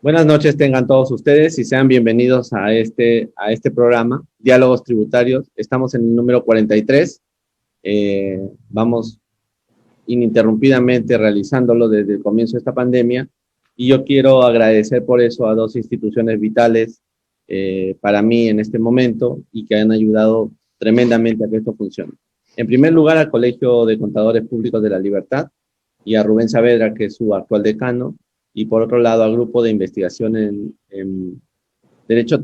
Buenas noches tengan todos ustedes y sean bienvenidos a este programa, Diálogos Tributarios. Estamos en el número 43. Vamos ininterrumpidamente realizándolo desde el comienzo de esta pandemia y yo quiero agradecer por eso a dos instituciones vitales para mí en este momento y que han ayudado tremendamente a que esto funcione. En primer lugar, al Colegio de Contadores Públicos de La Libertad y a Rubén Saavedra, que es su actual decano, y por otro lado al Grupo de Investigación en Derecho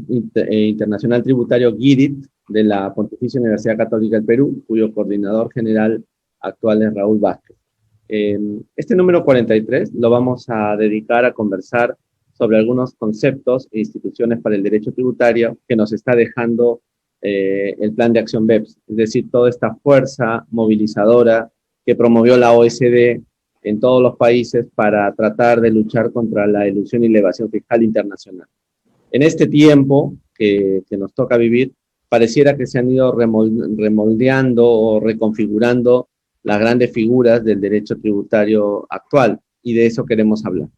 Internacional Tributario GIDIT de la Pontificia Universidad Católica del Perú, cuyo coordinador general actual es Raúl Vázquez. Este número 43 lo vamos a dedicar a conversar sobre algunos conceptos e instituciones para el derecho tributario que nos está dejando el Plan de Acción BEPS, es decir, toda esta fuerza movilizadora que promovió la OECD en todos los países para tratar de luchar contra la elusión y la evasión fiscal internacional. En este tiempo que nos toca vivir, pareciera que se han ido remoldeando o reconfigurando las grandes figuras del derecho tributario actual, y de eso queremos hablar.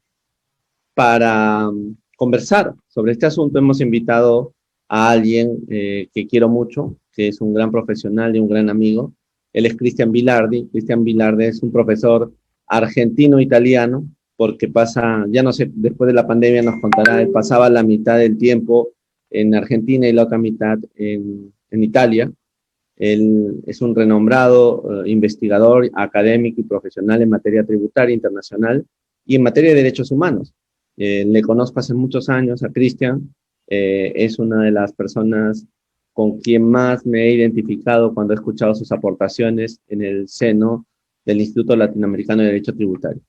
Para conversar sobre este asunto hemos invitado a alguien que quiero mucho, que es un gran profesional y un gran amigo. Él es Cristian Vilardi. Cristian Vilardi es un profesor argentino-italiano, porque pasa, ya no sé, después de la pandemia nos contará, él pasaba la mitad del tiempo en Argentina y la otra mitad en Italia. Él es un renombrado investigador, académico y profesional en materia tributaria internacional y en materia de derechos humanos. Le conozco hace muchos años a Cristian, es una de las personas con quien más me he identificado cuando he escuchado sus aportaciones en el seno del Instituto Latinoamericano de Derecho Tributario.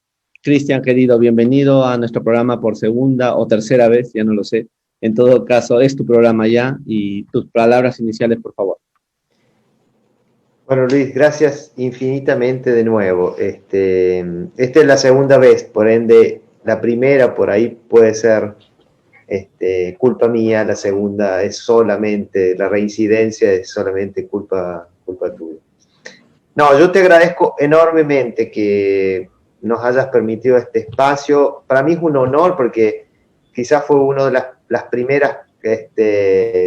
Cristian, querido, bienvenido a nuestro programa por segunda o tercera vez, ya no lo sé. En todo caso, es tu programa ya y tus palabras iniciales, por favor. Bueno, Luis, gracias infinitamente de nuevo. Esta es la segunda vez, por ende, la primera por ahí puede ser culpa mía, la segunda es solamente, la reincidencia es solamente culpa tuya. No, yo te agradezco enormemente que nos hayas permitido este espacio. Para mí es un honor porque quizás fue uno de las primeras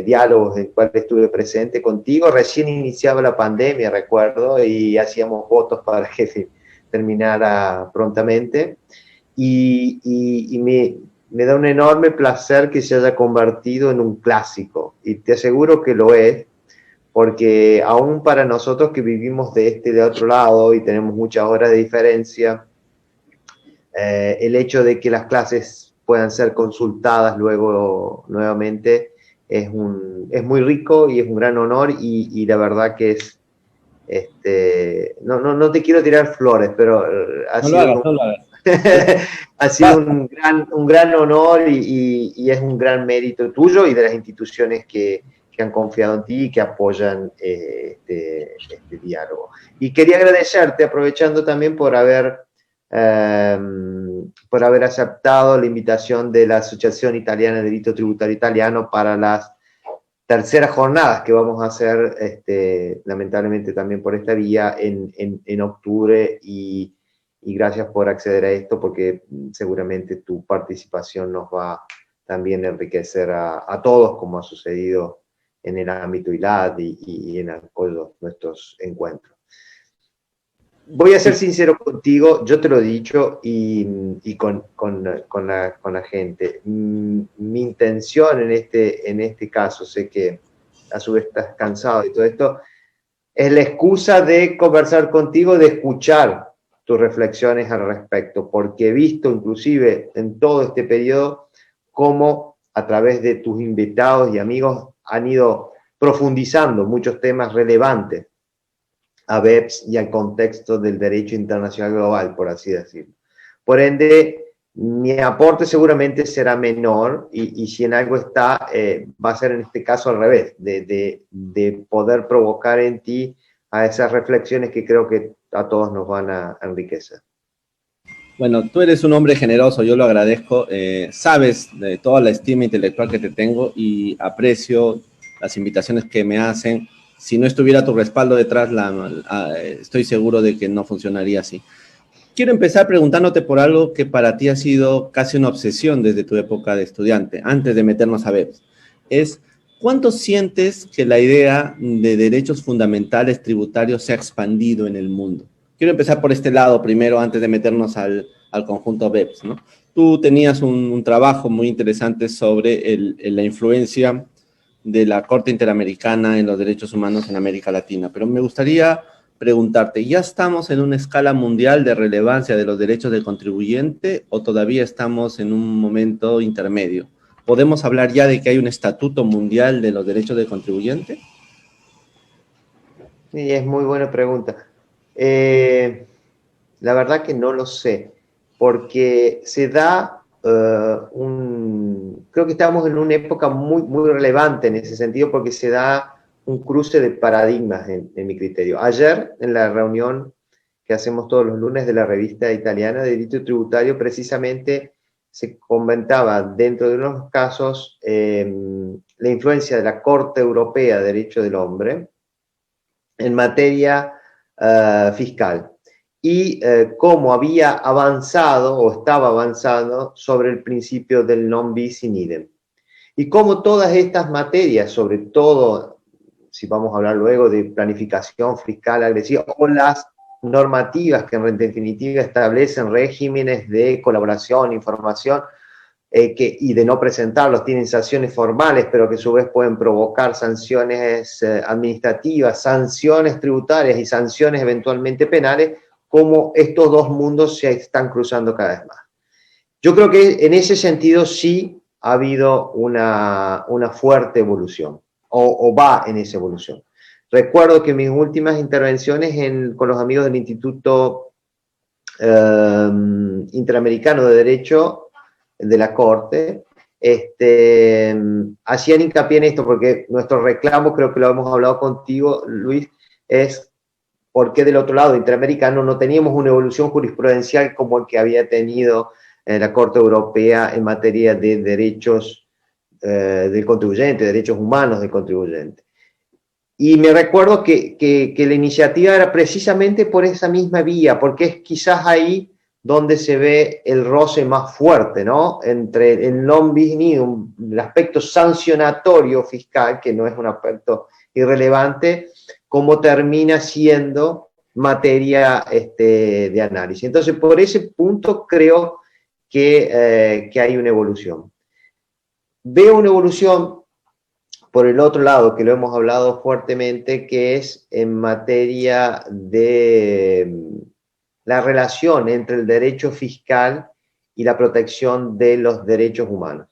diálogos en el cual estuve presente contigo. Recién iniciaba la pandemia, recuerdo, y hacíamos votos para que terminara prontamente. Y me da un enorme placer que se haya convertido en un clásico. Y te aseguro que lo es, porque aún para nosotros que vivimos de otro lado y tenemos muchas horas de diferencia, el hecho de que las clases puedan ser consultadas luego nuevamente es muy rico y es un gran honor y la verdad que es, no te quiero tirar flores, pero ha sido un gran honor y es un gran mérito tuyo y de las instituciones que han confiado en ti y que apoyan este diálogo. Y quería agradecerte, aprovechando también por haber aceptado la invitación de la Asociación Italiana de Derecho Tributario Italiano para las terceras jornadas que vamos a hacer, lamentablemente también por esta vía, en octubre, y gracias por acceder a esto, porque seguramente tu participación nos va también a enriquecer a todos, como ha sucedido en el ámbito ILAD y en todos nuestros encuentros. Voy a ser sincero contigo, yo te lo he dicho y con la gente. Mi intención en este caso, sé que a su vez estás cansado de todo esto, es la excusa de conversar contigo, de escuchar tus reflexiones al respecto, porque he visto inclusive en todo este periodo cómo a través de tus invitados y amigos han ido profundizando muchos temas relevantes a BEPS y al contexto del derecho internacional global, por así decirlo. Por ende, mi aporte seguramente será menor y si en algo está, va a ser en este caso al revés, de poder provocar en ti a esas reflexiones que creo que a todos nos van a enriquecer. Bueno, tú eres un hombre generoso, yo lo agradezco. Sabes de toda la estima intelectual que te tengo y aprecio las invitaciones que me hacen. Si no estuviera tu respaldo detrás, estoy seguro de que no funcionaría así. quiero empezar preguntándote por algo que para ti ha sido casi una obsesión desde tu época de estudiante, antes de meternos a BEPS. Es, ¿cuánto sientes que la idea de derechos fundamentales tributarios se ha expandido en el mundo? Quiero empezar por este lado primero, antes de meternos al conjunto BEPS, ¿no? Tú tenías un trabajo muy interesante sobre la influencia de la Corte Interamericana en los derechos humanos en América Latina, pero me gustaría preguntarte, ¿ya estamos en una escala mundial de relevancia de los derechos del contribuyente o todavía estamos en un momento intermedio? ¿Podemos hablar ya de que hay un estatuto mundial de los derechos del contribuyente? Sí, es muy buena pregunta. La verdad que no lo sé, porque se da creo que estamos en una época muy, muy relevante en ese sentido, porque se da un cruce de paradigmas en mi criterio. Ayer, en la reunión que hacemos todos los lunes de la revista italiana de Derecho Tributario, precisamente se comentaba dentro de unos casos la influencia de la Corte Europea de Derecho del Hombre en materia fiscal y cómo había avanzado o estaba avanzando sobre el principio del non bis in idem. Y cómo todas estas materias, sobre todo, si vamos a hablar luego de planificación fiscal agresiva o las normativas que en definitiva establecen regímenes de colaboración, información, y de no presentarlos, tienen sanciones formales, pero que a su vez pueden provocar sanciones administrativas, sanciones tributarias y sanciones eventualmente penales, como estos dos mundos se están cruzando cada vez más. Yo creo que en ese sentido sí ha habido una fuerte evolución, o va en esa evolución. Recuerdo que mis últimas intervenciones con los amigos del Instituto Interamericano de Derecho de la Corte, hacían hincapié en esto, porque nuestro reclamo, creo que lo hemos hablado contigo, Luis, es por qué del otro lado interamericano no teníamos una evolución jurisprudencial como el que había tenido la Corte Europea en materia de derechos del contribuyente, derechos humanos del contribuyente. Y me recuerdo que la iniciativa era precisamente por esa misma vía, porque es quizás ahí donde se ve el roce más fuerte, ¿no? Entre el non bis in idem, el aspecto sancionatorio fiscal, que no es un aspecto irrelevante, como termina siendo materia de análisis. Entonces, por ese punto creo que hay una evolución. Veo una evolución por el otro lado, que lo hemos hablado fuertemente, que es en materia de la relación entre el derecho fiscal y la protección de los derechos humanos.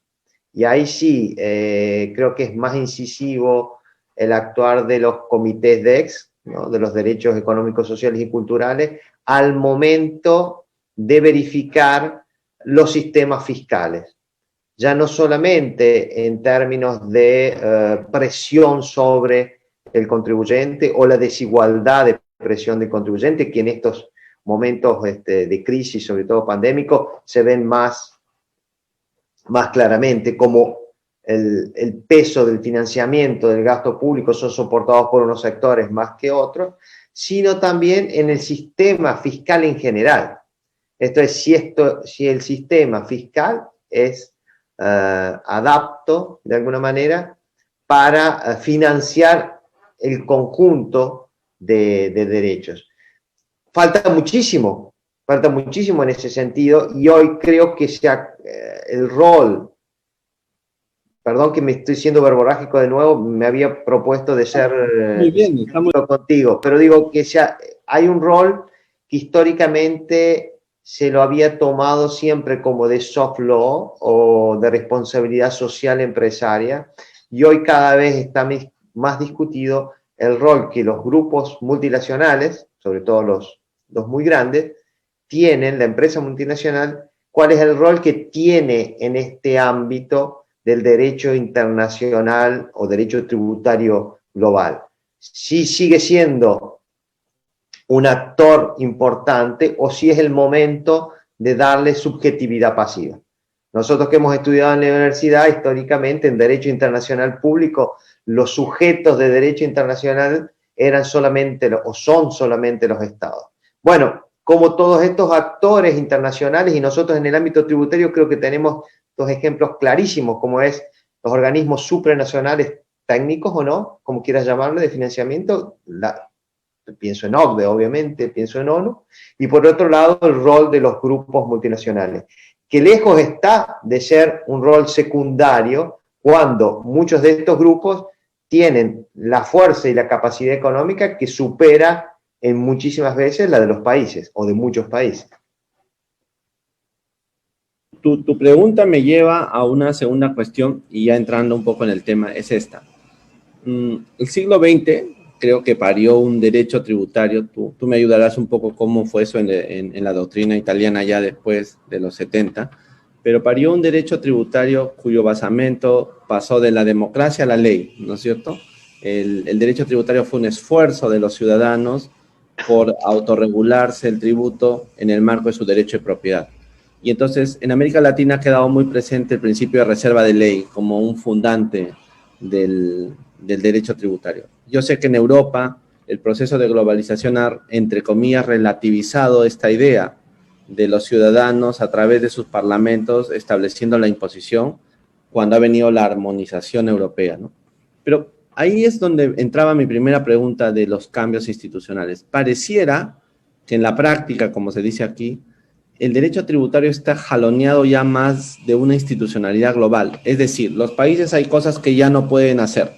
Y ahí sí, creo que es más incisivo el actuar de los comités DEX, ¿no? De los derechos económicos, sociales y culturales, al momento de verificar los sistemas fiscales. Ya no solamente en términos de presión sobre el contribuyente o la desigualdad de presión del contribuyente, que en estos momentos de crisis, sobre todo pandémico, se ven más claramente como el peso del financiamiento del gasto público son soportados por unos sectores más que otros, sino también en el sistema fiscal en general. Esto es, si el sistema fiscal es adapto, de alguna manera, para financiar el conjunto de derechos. Falta muchísimo en ese sentido, y hoy creo que el rol, perdón que me estoy siendo verborrágico de nuevo, me había propuesto de ser muy bien, estamos contigo, pero digo que hay un rol que históricamente se lo había tomado siempre como de soft law o de responsabilidad social empresaria, y hoy cada vez está más discutido el rol que los grupos multinacionales, sobre todo los muy grandes, tienen, la empresa multinacional, cuál es el rol que tiene en este ámbito del derecho internacional o derecho tributario global. Si sigue siendo un actor importante o si es el momento de darle subjetividad pasiva. Nosotros que hemos estudiado en la universidad, históricamente en derecho internacional público, los sujetos de derecho internacional eran solamente o son solamente los estados. Bueno, cómo todos estos actores internacionales, y nosotros en el ámbito tributario creo que tenemos dos ejemplos clarísimos, como es los organismos supranacionales técnicos o no, como quieras llamarlo, de financiamiento, pienso en OCDE, obviamente, pienso en ONU, y por otro lado el rol de los grupos multinacionales, que lejos está de ser un rol secundario cuando muchos de estos grupos tienen la fuerza y la capacidad económica que supera en muchísimas veces la de los países o de muchos países. Tu pregunta me lleva a una segunda cuestión, y ya entrando un poco en el tema, es esta. El siglo XX creo que parió un derecho tributario. Tú me ayudarás un poco cómo fue eso en la doctrina italiana ya después de los 70, pero parió un derecho tributario cuyo basamento pasó de la democracia a la ley, ¿no es cierto? El derecho tributario fue un esfuerzo de los ciudadanos por autorregularse el tributo en el marco de su derecho de propiedad. Y entonces en América Latina ha quedado muy presente el principio de reserva de ley como un fundante del derecho tributario. Yo sé que en Europa el proceso de globalización ha, entre comillas, relativizado esta idea de los ciudadanos a través de sus parlamentos estableciendo la imposición cuando ha venido la armonización europea, ¿no? Pero ahí es donde entraba mi primera pregunta de los cambios institucionales. Pareciera que en la práctica, como se dice aquí, el derecho tributario está jaloneado ya más de una institucionalidad global. Es decir, los países hay cosas que ya no pueden hacer,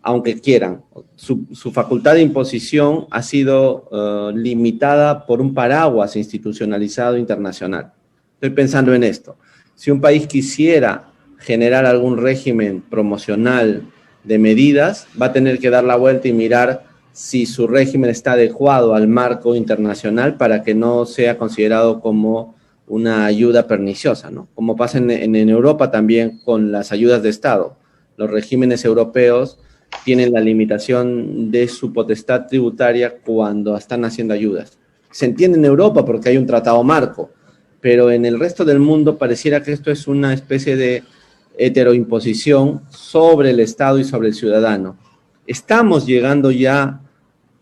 aunque quieran. Su facultad de imposición ha sido limitada por un paraguas institucionalizado internacional. Estoy pensando en esto. Si un país quisiera generar algún régimen promocional de medidas, va a tener que dar la vuelta y mirar si su régimen está adecuado al marco internacional para que no sea considerado como una ayuda perniciosa, ¿no? Como pasa en Europa también con las ayudas de Estado. Los regímenes europeos tienen la limitación de su potestad tributaria cuando están haciendo ayudas. Se entiende en Europa porque hay un tratado marco, pero en el resto del mundo pareciera que esto es una especie de heteroimposición sobre el Estado y sobre el ciudadano. ¿Estamos llegando ya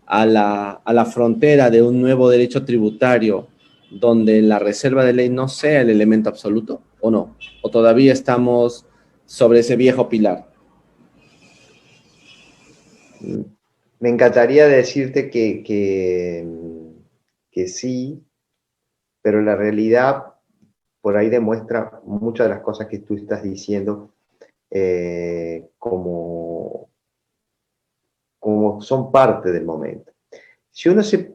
a la frontera de un nuevo derecho tributario donde la reserva de ley no sea el elemento absoluto o no? ¿O todavía estamos sobre ese viejo pilar? Me encantaría decirte que sí, pero la realidad por ahí demuestra muchas de las cosas que tú estás diciendo como son parte del momento. Si uno se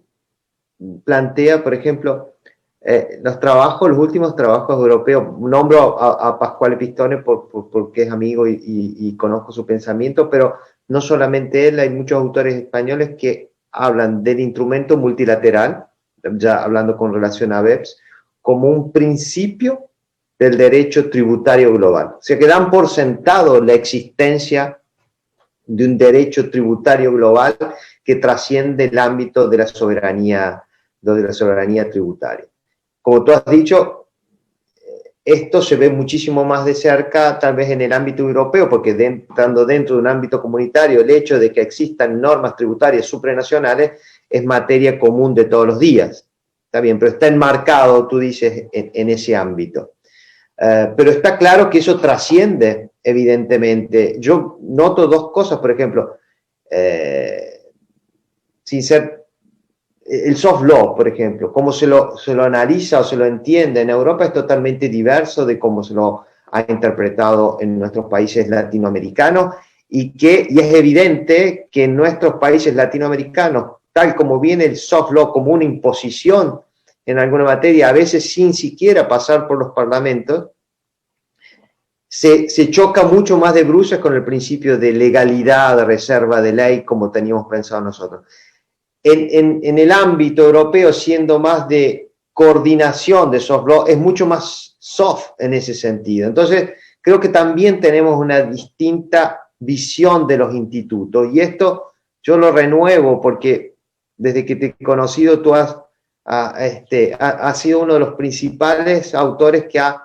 plantea, por ejemplo, los últimos trabajos europeos, nombro a Pasquale Pistone porque es amigo y conozco su pensamiento, pero no solamente él, hay muchos autores españoles que hablan del instrumento multilateral, ya hablando con relación a BEPS, como un principio del derecho tributario global. O sea, que dan por sentado la existencia de un derecho tributario global que trasciende el ámbito de la soberanía tributaria. Como tú has dicho, esto se ve muchísimo más de cerca tal vez en el ámbito europeo, porque estando dentro de un ámbito comunitario, el hecho de que existan normas tributarias supranacionales es materia común de todos los días. Está bien, pero está enmarcado, tú dices, en ese ámbito. Pero está claro que eso trasciende, evidentemente. Yo noto dos cosas, por ejemplo, sin ser el soft law, por ejemplo, cómo se lo analiza o se lo entiende en Europa es totalmente diverso de cómo se lo ha interpretado en nuestros países latinoamericanos y es evidente que en nuestros países latinoamericanos, tal como viene el soft law como una imposición en alguna materia, a veces sin siquiera pasar por los parlamentos, se choca mucho más de bruces con el principio de legalidad, de reserva de ley, como teníamos pensado nosotros. En el ámbito europeo, siendo más de coordinación de soft law, es mucho más soft en ese sentido. Entonces, creo que también tenemos una distinta visión de los institutos. Y esto yo lo renuevo porque desde que te he conocido tú has sido uno de los principales autores que ha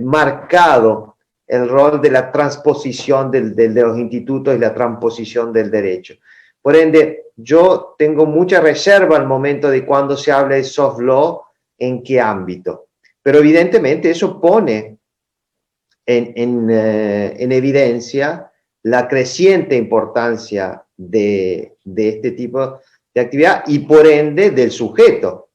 marcado el rol de la transposición de los institutos y la transposición del derecho. Por ende, yo tengo mucha reserva al momento de cuando se habla de soft law, en qué ámbito. Pero evidentemente eso pone en evidencia la creciente importancia de este tipo de actividad y por ende del sujeto,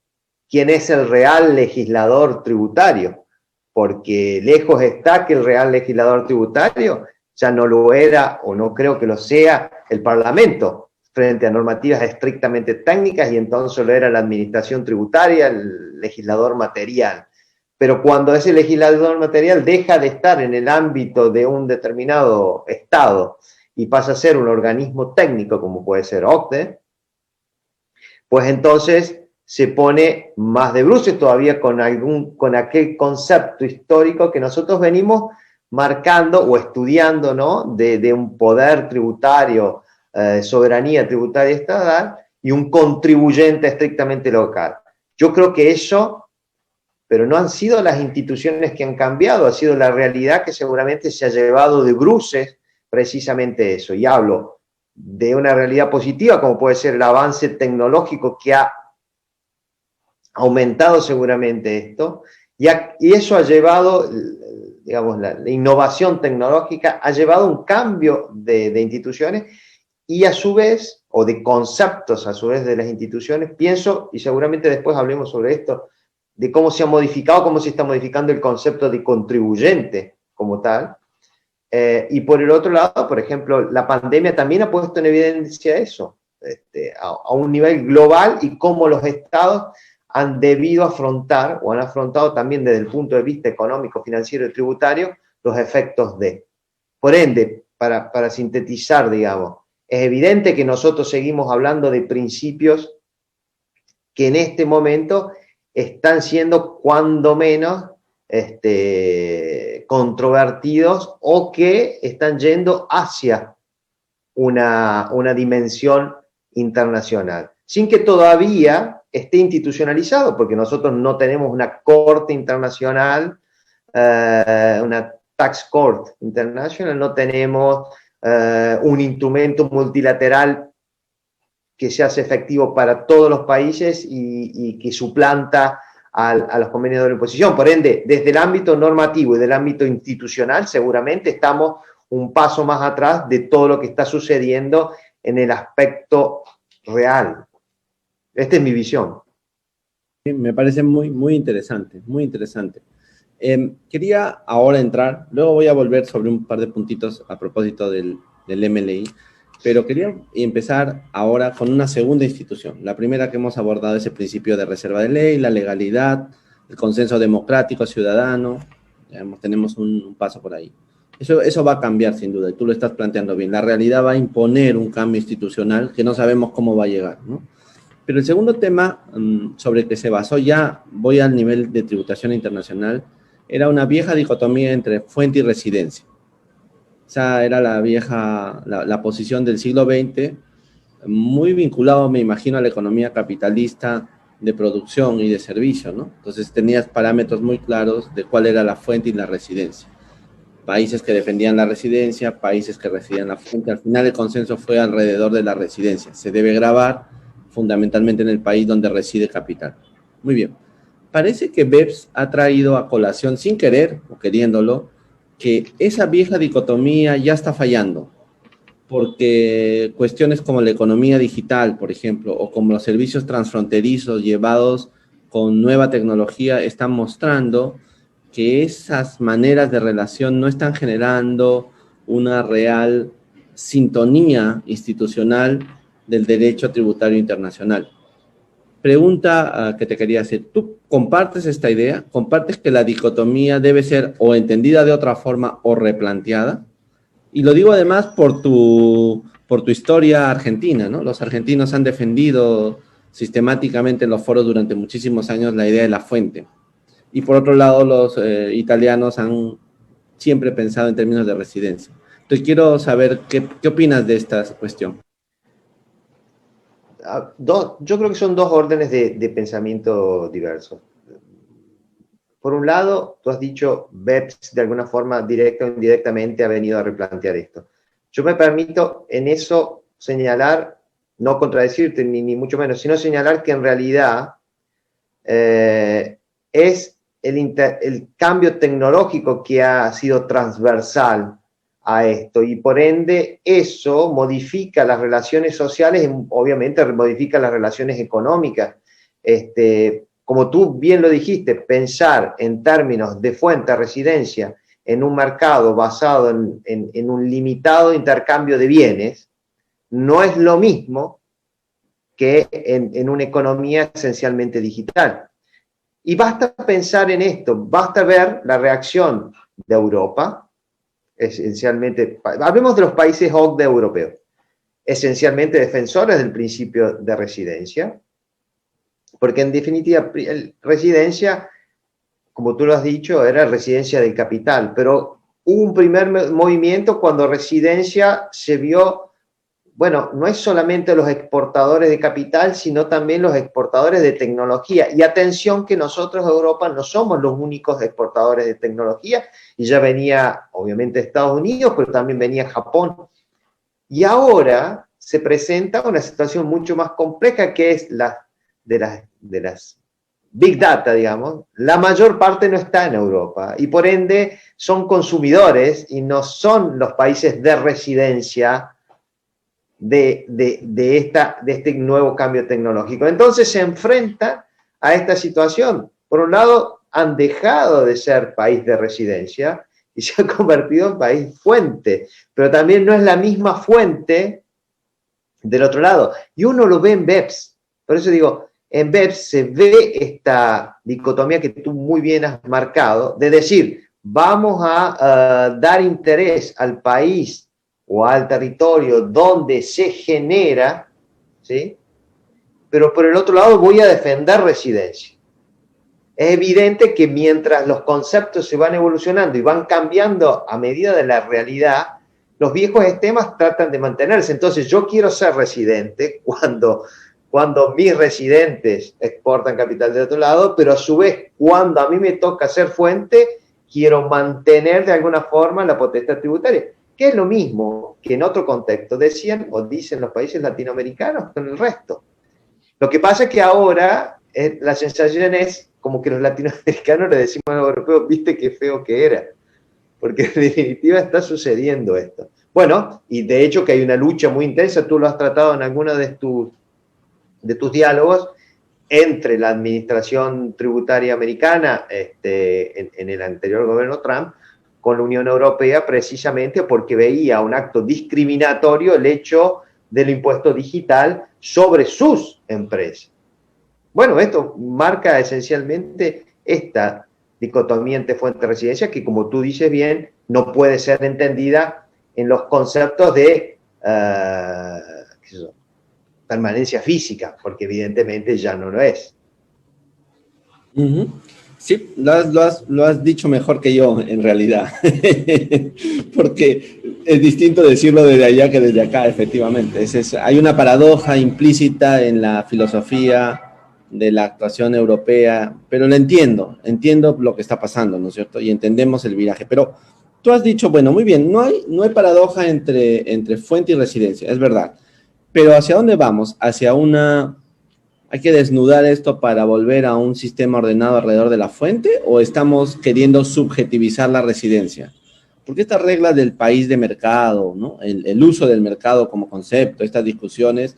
quien es el real legislador tributario, porque lejos está que el real legislador tributario ya no lo era o no creo que lo sea el Parlamento frente a normativas estrictamente técnicas y entonces lo era la administración tributaria, el legislador material. Pero cuando ese legislador material deja de estar en el ámbito de un determinado Estado y pasa a ser un organismo técnico, como puede ser OCDE, pues entonces se pone más de bruces todavía con aquel concepto histórico que nosotros venimos marcando o estudiando, ¿no? De un poder tributario, soberanía tributaria estatal y un contribuyente estrictamente local. Yo creo que eso, pero no han sido las instituciones que han cambiado, ha sido la realidad que seguramente se ha llevado de bruces precisamente eso. Y hablo de una realidad positiva, como puede ser el avance tecnológico que ha aumentado seguramente esto, y eso ha llevado, digamos, la innovación tecnológica ha llevado un cambio de instituciones y a su vez, o de conceptos a su vez de las instituciones, pienso, y seguramente después hablemos sobre esto, de cómo se ha modificado, cómo se está modificando el concepto de contribuyente como tal. Y por el otro lado, por ejemplo, la pandemia también ha puesto en evidencia eso, a un nivel global y cómo los estados han debido afrontar, o han afrontado también desde el punto de vista económico, financiero y tributario, los efectos de. Por ende, para sintetizar, digamos, es evidente que nosotros seguimos hablando de principios que en este momento están siendo cuando menos controvertidos o que están yendo hacia una dimensión internacional, sin que todavía esté institucionalizado, porque nosotros no tenemos una corte internacional, una tax court international, no tenemos un instrumento multilateral que se hace efectivo para todos los países y que suplanta a los convenios de doble imposición. Por ende, desde el ámbito normativo y del ámbito institucional, seguramente estamos un paso más atrás de todo lo que está sucediendo en el aspecto real. Esta es mi visión. Sí, me parece muy, muy interesante, muy interesante. Quería ahora entrar, luego voy a volver sobre un par de puntitos a propósito del MLI, pero quería empezar ahora con una segunda institución. La primera que hemos abordado es el principio de reserva de ley, la legalidad, el consenso democrático ciudadano. Digamos, tenemos un paso por ahí. Eso va a cambiar sin duda, y tú lo estás planteando bien. La realidad va a imponer un cambio institucional que no sabemos cómo va a llegar, ¿no? Pero el segundo tema sobre el que se basó, ya voy al nivel de tributación internacional, era una vieja dicotomía entre fuente y residencia. Esa era la posición del siglo XX, muy vinculado, me imagino, a la economía capitalista de producción y de servicio, ¿no? Entonces tenías parámetros muy claros de cuál era la fuente y la residencia. Países que defendían la residencia, países que residían la fuente. Al final el consenso fue alrededor de la residencia. Se debe gravar fundamentalmente en el país donde reside capital. Muy bien. Parece que BEPS ha traído a colación, sin querer o queriéndolo, que esa vieja dicotomía ya está fallando, porque cuestiones como la economía digital, por ejemplo, o como los servicios transfronterizos llevados con nueva tecnología están mostrando que esas maneras de relación no están generando una real sintonía institucional del derecho tributario internacional. Pregunta que te quería hacer, ¿tú compartes esta idea? ¿Compartes que la dicotomía debe ser o entendida de otra forma o replanteada? Y lo digo además por tu historia argentina, ¿no? Los argentinos han defendido sistemáticamente en los foros durante muchísimos años la idea de la fuente. Y por otro lado, los italianos han siempre pensado en términos de residencia. Entonces quiero saber qué opinas de esta cuestión. Yo creo que son dos órdenes de pensamiento diversos. Por un lado, tú has dicho, BEPS de alguna forma, directa o indirectamente, ha venido a replantear esto. Yo me permito en eso señalar no contradecirte ni mucho menos, sino señalar que en realidad es el cambio tecnológico que ha sido transversal a esto, y por ende eso modifica las relaciones sociales, obviamente modifica las relaciones económicas. Como tú bien lo dijiste, pensar en términos de fuente de residencia en un mercado basado en un limitado intercambio de bienes no es lo mismo que en una economía esencialmente digital. Y basta pensar en esto, basta ver la reacción de Europa, esencialmente, hablemos de los países OCDE europeos, esencialmente defensores del principio de residencia, porque en definitiva, residencia, como tú lo has dicho, era residencia del capital, pero hubo un primer movimiento cuando residencia se vio, bueno, no es solamente los exportadores de capital, sino también los exportadores de tecnología. Y atención que nosotros, Europa, no somos los únicos exportadores de tecnología, y ya venía, obviamente, Estados Unidos, pero también venía Japón. Y ahora se presenta una situación mucho más compleja, que es de las Big Data, digamos. La mayor parte no está en Europa, y por ende son consumidores y no son los países de residencia de este nuevo cambio tecnológico. Entonces se enfrenta a esta situación. Por un lado, han dejado de ser país de residencia y se han convertido en país fuente, pero también no es la misma fuente del otro lado. Y uno lo ve en BEPS. Por eso digo, en BEPS se ve esta dicotomía que tú muy bien has marcado, de decir, vamos a dar interés al país o al territorio donde se genera, ¿sí? Pero por el otro lado voy a defender residencia. Es evidente que mientras los conceptos se van evolucionando y van cambiando a medida de la realidad, los viejos esquemas tratan de mantenerse. Entonces yo quiero ser residente cuando mis residentes exportan capital del otro lado, pero a su vez cuando a mí me toca ser fuente, quiero mantener de alguna forma la potestad tributaria, que es lo mismo que en otro contexto decían o dicen los países latinoamericanos con el resto. Lo que pasa es que ahora la sensación es como que los latinoamericanos le decimos a los europeos, viste qué feo que era, porque en definitiva está sucediendo esto. Bueno, y de hecho que hay una lucha muy intensa, tú lo has tratado en alguno de tus diálogos, entre la administración tributaria americana en el anterior gobierno Trump con la Unión Europea, precisamente porque veía un acto discriminatorio el hecho del impuesto digital sobre sus empresas. Bueno, esto marca esencialmente esta dicotomía entre fuente de residencia que, como tú dices bien, no puede ser entendida en los conceptos de permanencia física, porque evidentemente ya no lo es. Sí, lo has dicho mejor que yo, en realidad, porque es distinto decirlo desde allá que desde acá, efectivamente. Hay una paradoja implícita en la filosofía de la actuación europea, pero lo entiendo lo que está pasando, ¿no es cierto? Y entendemos el viraje, pero tú has dicho, bueno, muy bien, no hay paradoja entre fuente y residencia, es verdad, pero ¿hacia dónde vamos? ¿Hay que desnudar esto para volver a un sistema ordenado alrededor de la fuente o estamos queriendo subjetivizar la residencia? Porque estas reglas del país de mercado, ¿no? El uso del mercado como concepto, estas discusiones,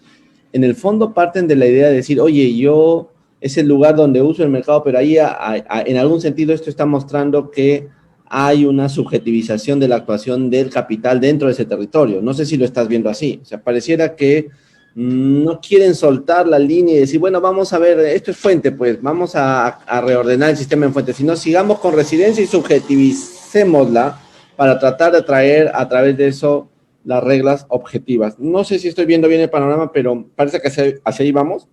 en el fondo parten de la idea de decir, oye, yo es el lugar donde uso el mercado, pero ahí en algún sentido esto está mostrando que hay una subjetivización de la actuación del capital dentro de ese territorio. No sé si lo estás viendo así. O sea, pareciera que no quieren soltar la línea y decir, bueno, vamos a ver, esto es fuente, pues vamos a reordenar el sistema en fuente, sino sigamos con residencia y subjetivicémosla para tratar de traer a través de eso las reglas objetivas. No sé si estoy viendo bien el panorama, pero parece que hacia ahí vamos.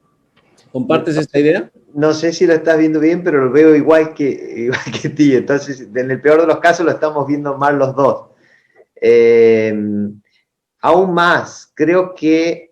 ¿Compartes esta idea? No sé si lo estás viendo bien, pero lo veo igual que ti. Entonces, en el peor de los casos lo estamos viendo mal los dos. Aún más, creo que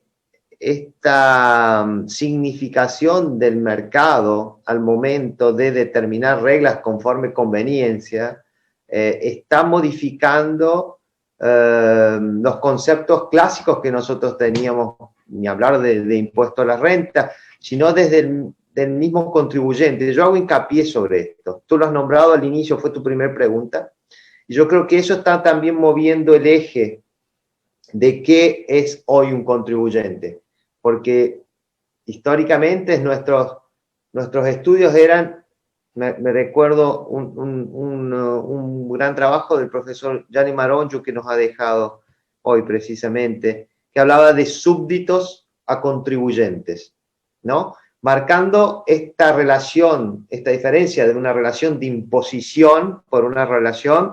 esta significación del mercado al momento de determinar reglas conforme conveniencia está modificando los conceptos clásicos que nosotros teníamos ni hablar de impuesto a la renta, sino desde del mismo contribuyente. Yo hago hincapié sobre esto. Tú lo has nombrado al inicio, fue tu primera pregunta. Y yo creo que eso está también moviendo el eje de qué es hoy un contribuyente. Porque históricamente nuestros estudios eran, me recuerdo un gran trabajo del profesor Gianni Marongiu que nos ha dejado hoy precisamente, que hablaba de súbditos a contribuyentes, ¿no? Marcando esta relación, esta diferencia de una relación de imposición por una relación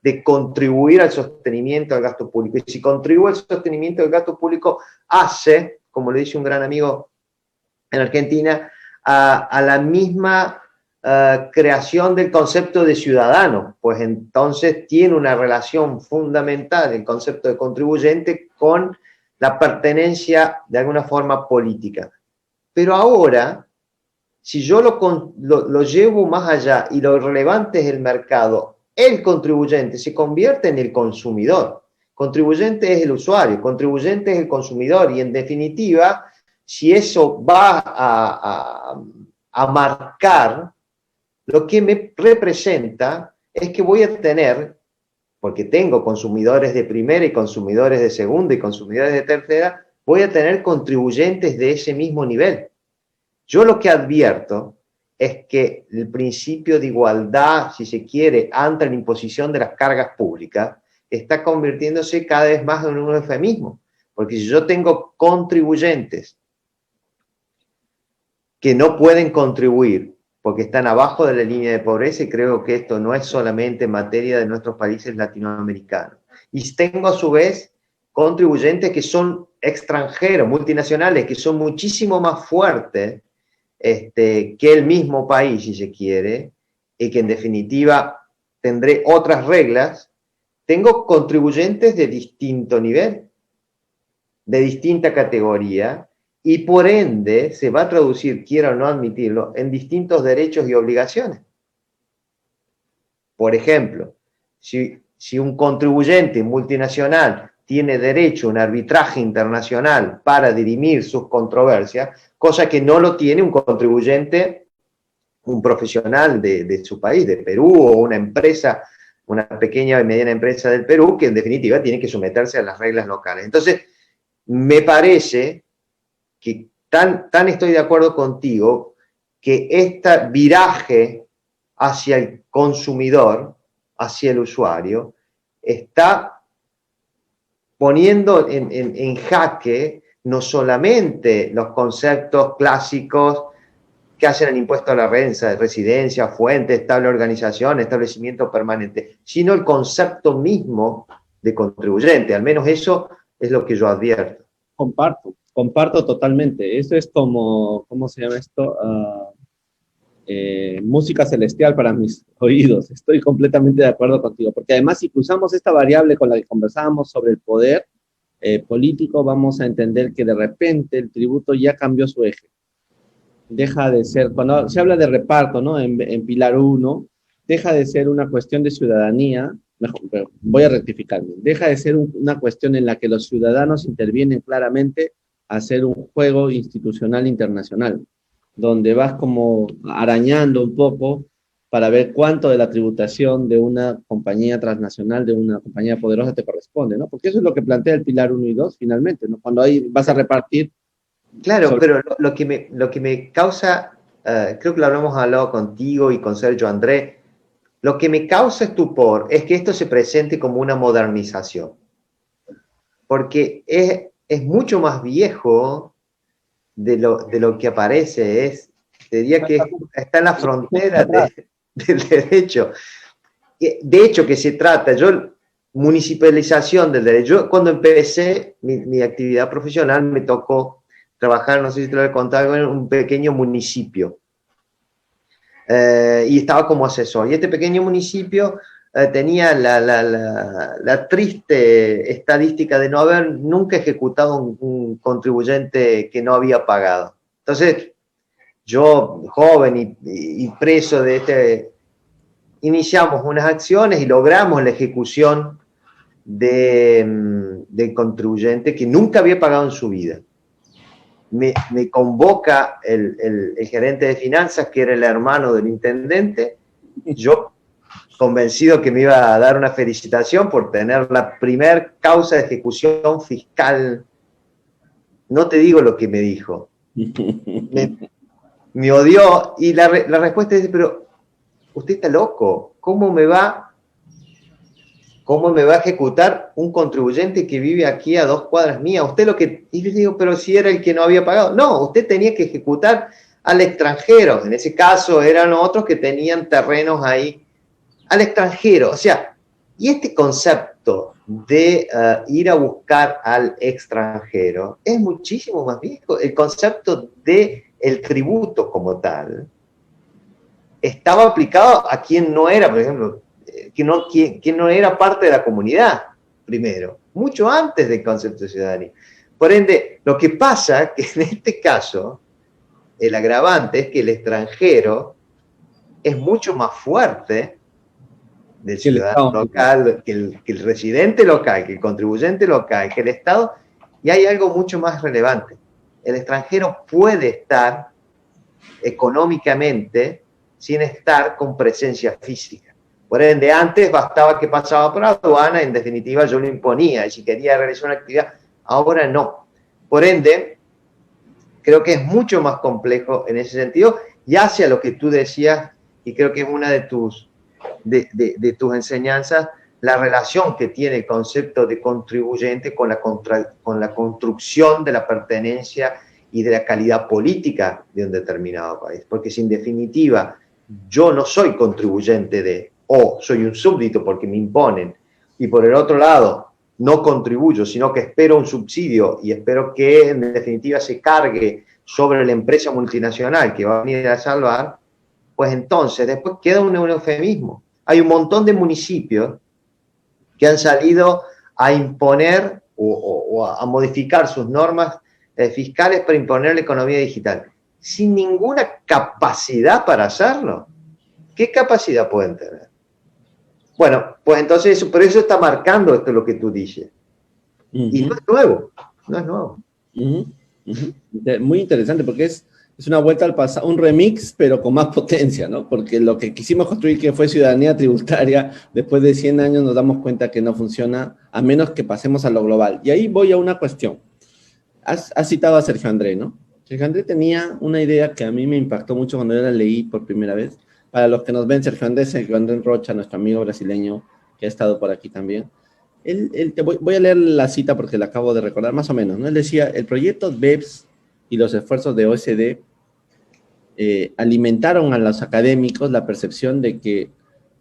de contribuir al sostenimiento del gasto público. Y si contribuye al sostenimiento del gasto público, hace, como le dice un gran amigo en Argentina, a la misma creación del concepto de ciudadano, pues entonces tiene una relación fundamental el concepto de contribuyente con la pertenencia de alguna forma política. Pero ahora, si yo lo llevo más allá y lo relevante es el mercado, el contribuyente se convierte en el consumidor. Contribuyente es el usuario, contribuyente es el consumidor y en definitiva, si eso va a marcar, lo que me representa es que voy a tener, porque tengo consumidores de primera y consumidores de segunda y consumidores de tercera, voy a tener contribuyentes de ese mismo nivel. Yo lo que advierto es que el principio de igualdad, si se quiere, ante la imposición de las cargas públicas, está convirtiéndose cada vez más en un eufemismo. Porque si yo tengo contribuyentes que no pueden contribuir porque están abajo de la línea de pobreza, y creo que esto no es solamente materia de nuestros países latinoamericanos. Y tengo a su vez contribuyentes que son extranjeros, multinacionales, que son muchísimo más fuertes que el mismo país, si se quiere, y que en definitiva tendré otras reglas. Tengo contribuyentes de distinto nivel, de distinta categoría, y por ende se va a traducir, quiera o no admitirlo, en distintos derechos y obligaciones. Por ejemplo, si un contribuyente multinacional tiene derecho a un arbitraje internacional para dirimir sus controversias, cosa que no lo tiene un contribuyente, un profesional de su país, de Perú, o una empresa, una pequeña y mediana empresa del Perú, que en definitiva tiene que someterse a las reglas locales. Entonces, me parece que tan estoy de acuerdo contigo que este viraje hacia el consumidor, hacia el usuario, está poniendo en jaque no solamente los conceptos clásicos que hacen el impuesto a la renta, residencia, fuente, estable organización, establecimiento permanente, sino el concepto mismo de contribuyente. Al menos eso es lo que yo advierto. Comparto totalmente. Eso es como, ¿cómo se llama esto? Música celestial para mis oídos. Estoy completamente de acuerdo contigo, porque además si cruzamos esta variable con la que conversábamos sobre el poder político, vamos a entender que de repente el tributo ya cambió su eje. Deja de ser, cuando se habla de reparto, ¿no? En Pilar 1, deja de ser una cuestión de ciudadanía, mejor, voy a rectificarme, deja de ser una cuestión en la que los ciudadanos intervienen claramente a hacer un juego institucional internacional, donde vas como arañando un poco para ver cuánto de la tributación de una compañía transnacional, de una compañía poderosa te corresponde, ¿no? Porque eso es lo que plantea el Pilar 1 y 2 finalmente, ¿no? Cuando ahí vas a repartir. Claro, pero lo que me causa, creo que lo hablamos hablado contigo y con Sergio André, lo que me causa estupor es que esto se presente como una modernización, porque es mucho más viejo de lo que aparece, te diría que está en la frontera del derecho. De hecho, que se trata, municipalización del derecho. Yo cuando empecé mi actividad profesional me tocó trabajar, no sé si te lo he contado, en un pequeño municipio. Y estaba como asesor. Y este pequeño municipio tenía la triste estadística de no haber nunca ejecutado un contribuyente que no había pagado. Entonces, yo, joven y preso iniciamos unas acciones y logramos la ejecución del contribuyente que nunca había pagado en su vida. me convoca el gerente de finanzas, que era el hermano del intendente, yo convencido que me iba a dar una felicitación por tener la primer causa de ejecución fiscal. No te digo lo que me dijo. Me odió, y la respuesta es, pero usted está loco, ¿cómo me va a ejecutar un contribuyente que vive aquí a 2 cuadras mías? Usted lo que... Y le digo, pero si era el que no había pagado. No, usted tenía que ejecutar al extranjero. En ese caso eran otros que tenían terrenos ahí al extranjero. O sea, y este concepto de ir a buscar al extranjero es muchísimo más viejo. El concepto de el tributo como tal estaba aplicado a quien no era, por ejemplo, quien no era parte de la comunidad, primero, mucho antes del concepto de ciudadanía. Por ende, lo que pasa es que en este caso, el agravante es que el extranjero es mucho más fuerte del ciudadano local, que el residente local, que el contribuyente local, que el Estado, y hay algo mucho más relevante. El extranjero puede estar económicamente sin estar con presencia física. Por ende, antes bastaba que pasaba por aduana, en definitiva yo lo imponía, y si quería realizar una actividad, ahora no. Por ende, creo que es mucho más complejo en ese sentido, y hacia lo que tú decías, y creo que es una de tus enseñanzas, la relación que tiene el concepto de contribuyente con la construcción de la pertenencia y de la calidad política de un determinado país. Porque si en definitiva yo no soy contribuyente de, o soy un súbdito porque me imponen, y por el otro lado no contribuyo, sino que espero un subsidio y espero que en definitiva se cargue sobre la empresa multinacional que va a venir a salvar, pues entonces después queda un eufemismo. Hay un montón de municipios que han salido a imponer o a modificar sus normas fiscales para imponer la economía digital, sin ninguna capacidad para hacerlo. ¿Qué capacidad pueden tener? Bueno, pues entonces por eso está marcando esto lo que tú dices. Y no es nuevo, no es nuevo. Muy interesante, porque es una vuelta al pasado, un remix, pero con más potencia, ¿no? Porque lo que quisimos construir, que fue ciudadanía tributaria, después de 100 años nos damos cuenta que no funciona, a menos que pasemos a lo global. Y ahí voy a una cuestión. Has citado a Sergio André, ¿no? Sergio André tenía una idea que a mí me impactó mucho cuando yo la leí por primera vez. Para los que nos ven, Sergio André Rocha, nuestro amigo brasileño, que ha estado por aquí también. Voy a leer la cita porque la acabo de recordar, más o menos, ¿no? Él decía, el proyecto BEPS y los esfuerzos de OECD alimentaron a los académicos la percepción de que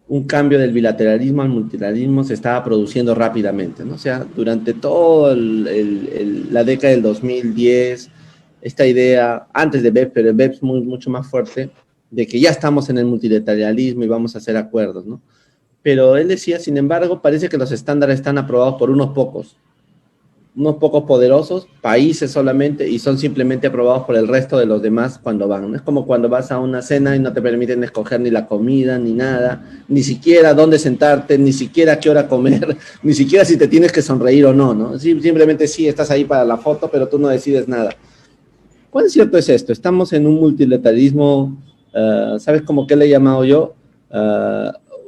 un cambio del bilateralismo al multilateralismo se estaba produciendo rápidamente, ¿no? O sea, durante toda la década del 2010, esta idea, antes de BEPS, pero el BEPS mucho más fuerte, de que ya estamos en el multilateralismo y vamos a hacer acuerdos, ¿no? Pero él decía, sin embargo, parece que los estándares están aprobados por unos pocos poderosos, países solamente, y son simplemente aprobados por el resto de los demás cuando van, ¿no? Es como cuando vas a una cena y no te permiten escoger ni la comida, ni nada, ni siquiera dónde sentarte, ni siquiera qué hora comer, ni siquiera si te tienes que sonreír o no, ¿no? Simplemente sí, estás ahí para la foto, pero tú no decides nada. ¿Cuán cierto es esto? Estamos en un multilateralismo, ¿sabes cómo qué le he llamado yo?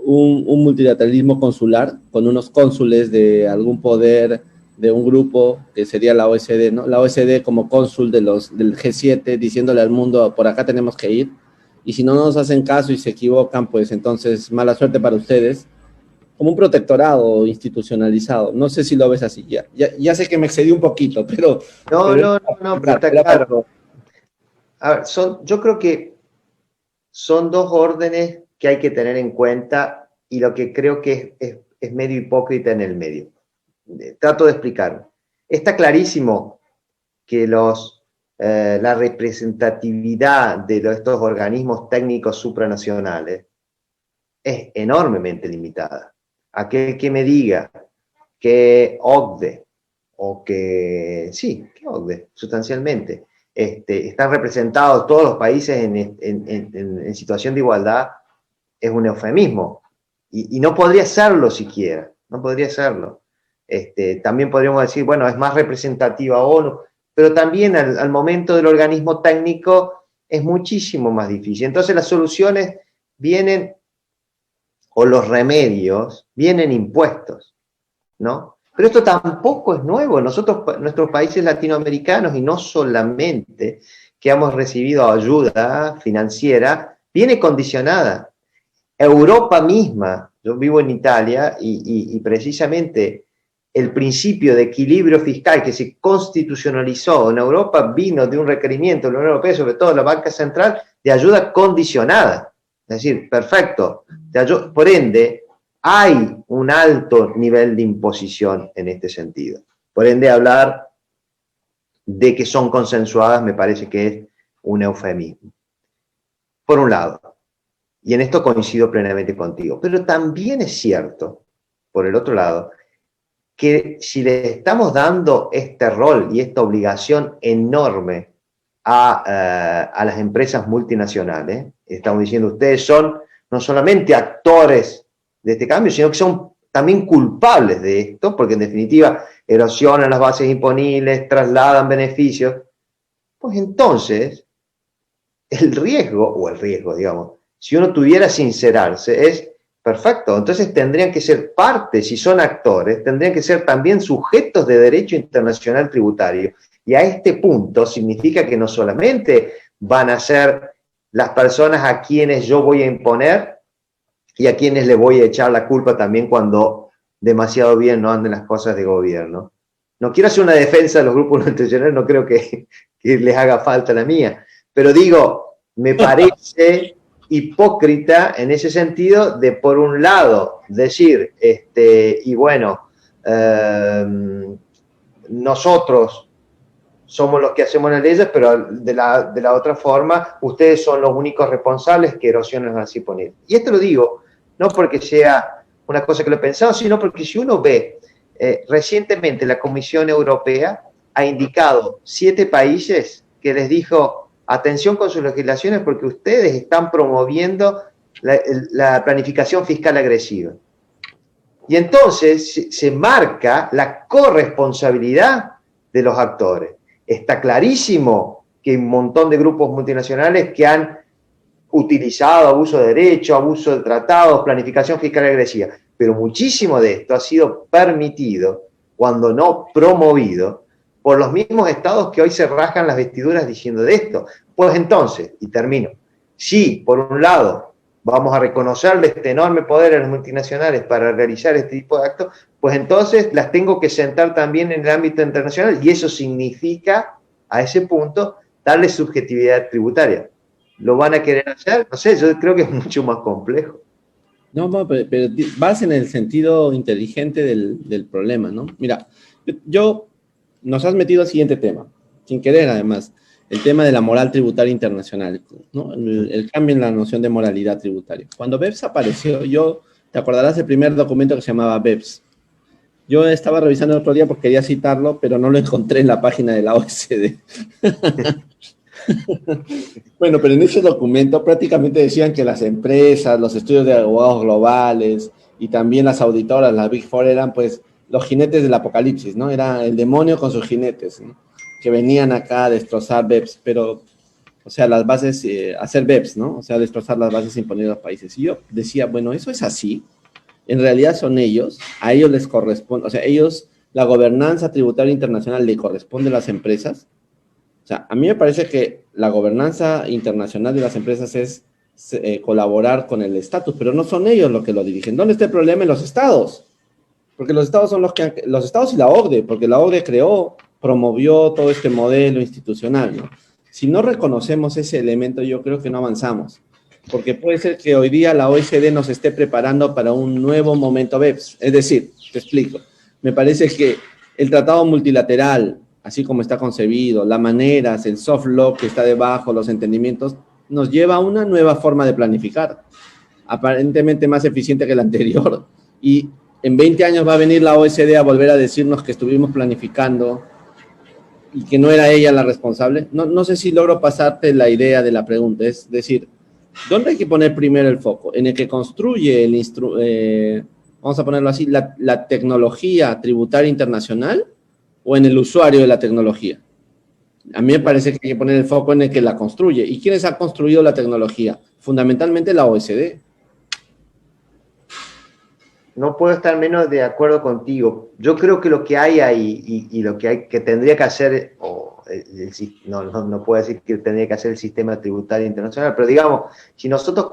Un multilateralismo consular, con unos cónsules de algún poder, de un grupo que sería la OECD, ¿no? La OECD como cónsul del G7, diciéndole al mundo, por acá tenemos que ir, y si no nos hacen caso y se equivocan, pues entonces mala suerte para ustedes, como un protectorado institucionalizado. No sé si lo ves así. Ya sé que me excedí un poquito, pero... No, pero está claro. A ver, yo creo que son dos órdenes que hay que tener en cuenta, y lo que creo que es medio hipócrita en el medio. Trato de explicar. Está clarísimo que la representatividad de estos organismos técnicos supranacionales es enormemente limitada. Aquel que me diga que OCDE, o que OCDE, sustancialmente, están representados todos los países en situación de igualdad, es un eufemismo. Y no podría serlo siquiera, no podría serlo. También podríamos decir, bueno, es más representativa ONU. pero también al momento del organismo técnico es muchísimo más difícil. Entonces las soluciones vienen, o los remedios, vienen impuestos, ¿no? Pero esto tampoco es nuevo. Nuestros países latinoamericanos, y no solamente que hemos recibido ayuda financiera, viene condicionada. Europa misma, yo vivo en Italia y precisamente el principio de equilibrio fiscal que se constitucionalizó en Europa vino de un requerimiento de la Unión Europea, sobre todo de la banca central, de ayuda condicionada. Es decir, perfecto, por ende, hay un alto nivel de imposición en este sentido. Por ende, hablar de que son consensuadas me parece que es un eufemismo. Por un lado, y en esto coincido plenamente contigo, pero también es cierto, por el otro lado, que si le estamos dando este rol y esta obligación enorme a las empresas multinacionales, estamos diciendo, ustedes son no solamente actores de este cambio, sino que son también culpables de esto, porque en definitiva erosionan las bases imponibles, trasladan beneficios, pues entonces el riesgo, digamos, si uno tuviera sincerarse, es perfecto. Entonces tendrían que ser parte, si son actores, tendrían que ser también sujetos de derecho internacional tributario. Y a este punto significa que no solamente van a ser las personas a quienes yo voy a imponer y a quienes le voy a echar la culpa también cuando demasiado bien no anden las cosas de gobierno. No quiero hacer una defensa de los grupos nutricionales, no creo que les haga falta la mía, pero digo, me parece hipócrita en ese sentido de, por un lado, decir, y bueno, nosotros somos los que hacemos las leyes, pero de la otra forma, ustedes son los únicos responsables que erosionan así poner. Y esto lo digo, no porque sea una cosa que lo he pensado, sino porque si uno ve, recientemente la Comisión Europea ha indicado 7 países que les dijo, atención con sus legislaciones porque ustedes están promoviendo la planificación fiscal agresiva. Y entonces se marca la corresponsabilidad de los actores. Está clarísimo que hay un montón de grupos multinacionales que han utilizado abuso de derecho, abuso de tratados, planificación fiscal agresiva, pero muchísimo de esto ha sido permitido, cuando no promovido, por los mismos estados que hoy se rasgan las vestiduras diciendo de esto. Pues entonces, y termino, si por un lado vamos a reconocerle este enorme poder a las multinacionales para realizar este tipo de actos, pues entonces las tengo que sentar también en el ámbito internacional y eso significa, a ese punto, darle subjetividad tributaria. ¿Lo van a querer hacer? No sé, yo creo que es mucho más complejo. No, pero vas en el sentido inteligente del problema, ¿no? Mira, nos has metido al siguiente tema, sin querer además, el tema de la moral tributaria internacional, ¿no? El cambio en la noción de moralidad tributaria. Cuando BEPS apareció, te acordarás del primer documento que se llamaba BEPS. Yo estaba revisando el otro día porque quería citarlo, pero no lo encontré en la página de la OECD. Bueno, pero en ese documento prácticamente decían que las empresas, los estudios de abogados globales y también las auditoras, las Big Four, eran pues los jinetes del apocalipsis, ¿no? Era el demonio con sus jinetes, ¿no? Que venían acá a destrozar BEPS, pero, o sea, las bases, hacer BEPS, ¿no? O sea, destrozar las bases imponidas a los países. Y yo decía, bueno, ¿eso es así? En realidad son ellos, a ellos les corresponde, o sea, la gobernanza tributaria internacional le corresponde a las empresas. O sea, a mí me parece que la gobernanza internacional de las empresas es colaborar con el estatus, pero no son ellos los que lo dirigen. ¿Dónde está el problema? En los estados. Porque los estados son los estados y la OCDE, porque la OCDE promovió todo este modelo institucional, ¿no? Si no reconocemos ese elemento, yo creo que no avanzamos. Porque puede ser que hoy día la OECD nos esté preparando para un nuevo momento BEPS. Es decir, te explico, me parece que el tratado multilateral, así como está concebido, las maneras, el soft law que está debajo, los entendimientos, nos lleva a una nueva forma de planificar, aparentemente más eficiente que la anterior. Y en 20 años va a venir la OECD a volver a decirnos que estuvimos planificando y que no era ella la responsable. No sé si logro pasarte la idea de la pregunta, es decir, ¿dónde hay que poner primero el foco? ¿En el que construye vamos a ponerlo así, la tecnología tributaria internacional o en el usuario de la tecnología? A mí me parece que hay que poner el foco en el que la construye. ¿Y quiénes han construido la tecnología? Fundamentalmente la OECD. No puedo estar menos de acuerdo contigo. Yo creo que lo que hay ahí y lo que hay que tendría que hacer, no puedo decir que tendría que hacer el sistema tributario internacional, pero digamos, si nosotros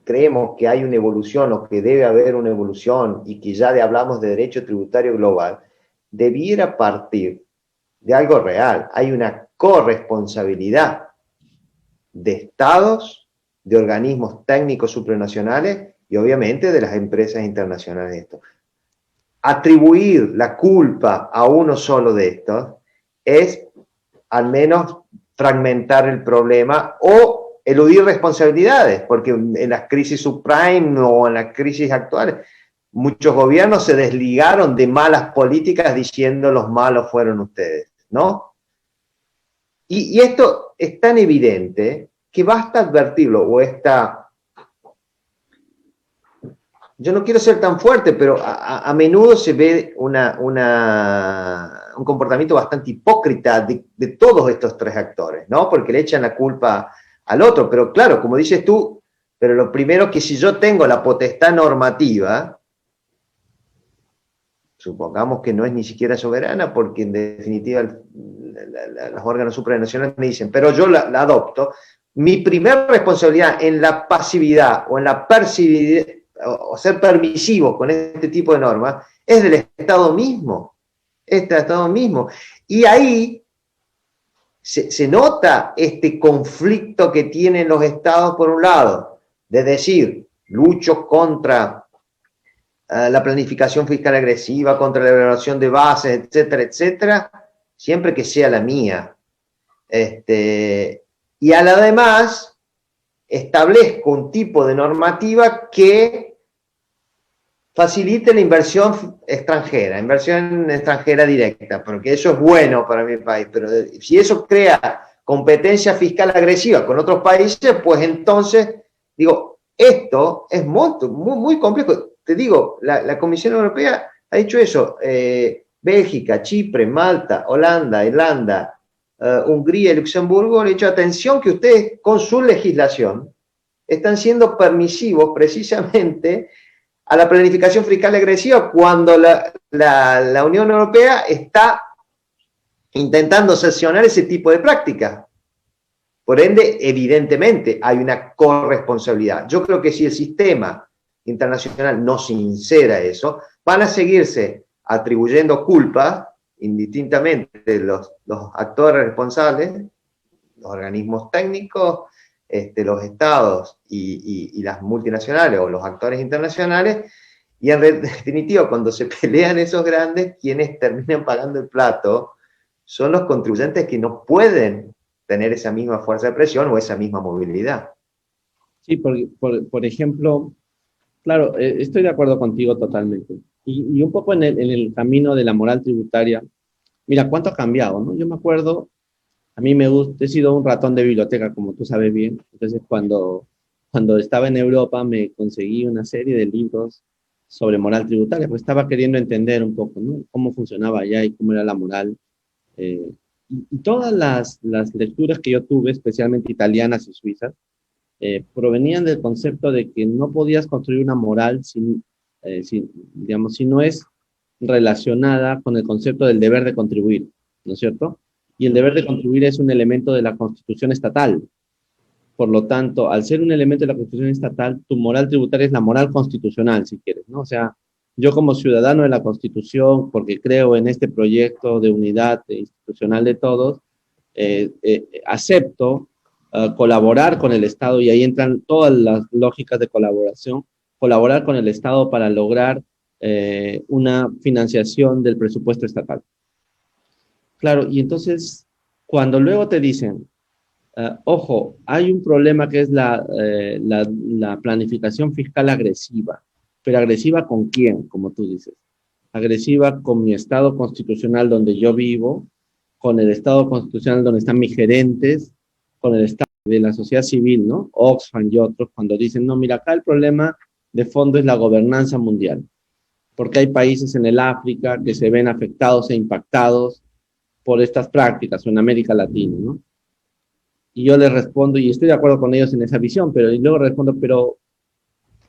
creemos que hay una evolución o que debe haber una evolución y que ya hablamos de derecho tributario global, debiera partir de algo real. Hay una corresponsabilidad de estados, de organismos técnicos supranacionales y obviamente de las empresas internacionales de esto. Atribuir la culpa a uno solo de estos es al menos fragmentar el problema o eludir responsabilidades, porque en las crisis subprime o en las crisis actuales, muchos gobiernos se desligaron de malas políticas diciendo los malos fueron ustedes, ¿no? Y esto es tan evidente que basta advertirlo, yo no quiero ser tan fuerte, pero a menudo se ve un comportamiento bastante hipócrita de todos estos tres actores, ¿no? Porque le echan la culpa al otro, pero claro, como dices tú, pero lo primero que si yo tengo la potestad normativa, supongamos que no es ni siquiera soberana, porque en definitiva los órganos supranacionales me dicen, pero yo la adopto, mi primera responsabilidad en la pasividad o en la percibibilidad, o ser permisivo con este tipo de normas, es del Estado mismo. Y ahí se nota este conflicto que tienen los Estados por un lado, de decir, lucho contra la planificación fiscal agresiva, contra la evaluación de bases, etcétera, etcétera, siempre que sea la mía. Y además establezco un tipo de normativa que facilite la inversión extranjera directa, porque eso es bueno para mi país, pero si eso crea competencia fiscal agresiva con otros países, pues entonces, digo, esto es muy complejo. Te digo, la Comisión Europea ha dicho eso, Bélgica, Chipre, Malta, Holanda, Irlanda, Hungría y Luxemburgo le han dicho, atención que ustedes con su legislación están siendo permisivos precisamente a la planificación fiscal agresiva cuando la Unión Europea está intentando sancionar ese tipo de prácticas. Por ende, evidentemente, hay una corresponsabilidad. Yo creo que si el sistema internacional no sincera eso, van a seguirse atribuyendo culpas indistintamente los actores responsables, los organismos técnicos, los estados y las multinacionales o los actores internacionales, y en definitiva, cuando se pelean esos grandes, quienes terminan pagando el plato son los contribuyentes que no pueden tener esa misma fuerza de presión o esa misma movilidad. Sí, por ejemplo, claro, estoy de acuerdo contigo totalmente. Y un poco en el camino de la moral tributaria, mira, ¿cuánto ha cambiado, no? Yo me acuerdo, a mí me gusta, he sido un ratón de biblioteca, como tú sabes bien. Entonces, cuando estaba en Europa, me conseguí una serie de libros sobre moral tributaria, pues estaba queriendo entender un poco, ¿no? Cómo funcionaba allá y cómo era la moral. Y todas las lecturas que yo tuve, especialmente italianas y suizas, provenían del concepto de que no podías construir una moral digamos, si no es relacionada con el concepto del deber de contribuir, ¿no es cierto? Y el deber de contribuir es un elemento de la Constitución estatal. Por lo tanto, al ser un elemento de la Constitución estatal, tu moral tributaria es la moral constitucional, si quieres, ¿no? O sea, yo como ciudadano de la Constitución, porque creo en este proyecto de unidad institucional de todos, acepto colaborar con el Estado, y ahí entran todas las lógicas de colaboración, colaborar con el Estado para lograr una financiación del presupuesto estatal. Claro, y entonces, cuando luego te dicen, ojo, hay un problema que es la planificación fiscal agresiva, pero agresiva ¿con quién? Como tú dices. Agresiva con mi Estado constitucional donde yo vivo, con el Estado constitucional donde están mis gerentes, con el Estado de la sociedad civil, ¿no? Oxfam y otros, cuando dicen, no, mira, acá el problema de fondo es la gobernanza mundial, porque hay países en el África que se ven afectados e impactados por estas prácticas o en América Latina, ¿no? Y yo les respondo, y estoy de acuerdo con ellos en esa visión, pero y luego respondo, pero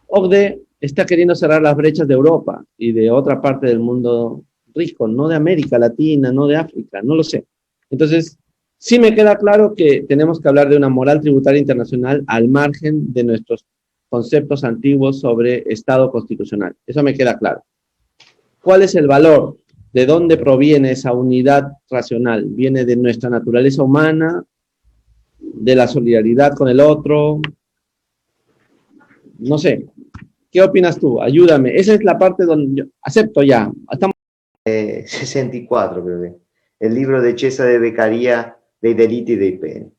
OCDE está queriendo cerrar las brechas de Europa y de otra parte del mundo rico, no de América Latina, no de África, no lo sé. Entonces, sí me queda claro que tenemos que hablar de una moral tributaria internacional al margen de nuestros conceptos antiguos sobre Estado constitucional. Eso me queda claro. ¿Cuál es el valor? ¿De dónde proviene esa unidad racional? ¿Viene de nuestra naturaleza humana? ¿De la solidaridad con el otro? No sé. ¿Qué opinas tú? Ayúdame. Esa es la parte donde yo acepto ya. Estamos 64, creo que. El libro de Cesare Beccaria, Dei delitti e dei peni.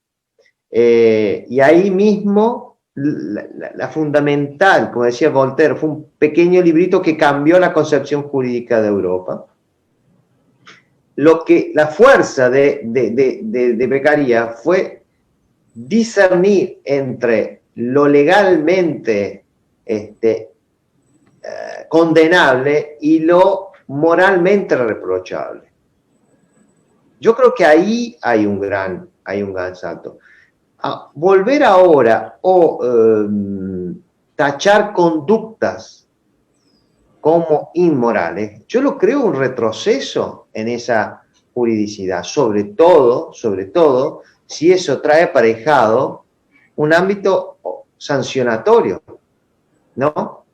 Y ahí mismo, la fundamental, como decía Voltaire, fue un pequeño librito que cambió la concepción jurídica de Europa. La fuerza de Beccaria fue discernir entre lo legalmente condenable y lo moralmente reprochable. Yo creo que ahí hay un gran salto. Volver ahora o tachar conductas como inmorales, yo lo creo un retroceso en esa juridicidad, sobre todo, si eso trae aparejado un ámbito sancionatorio, ¿no?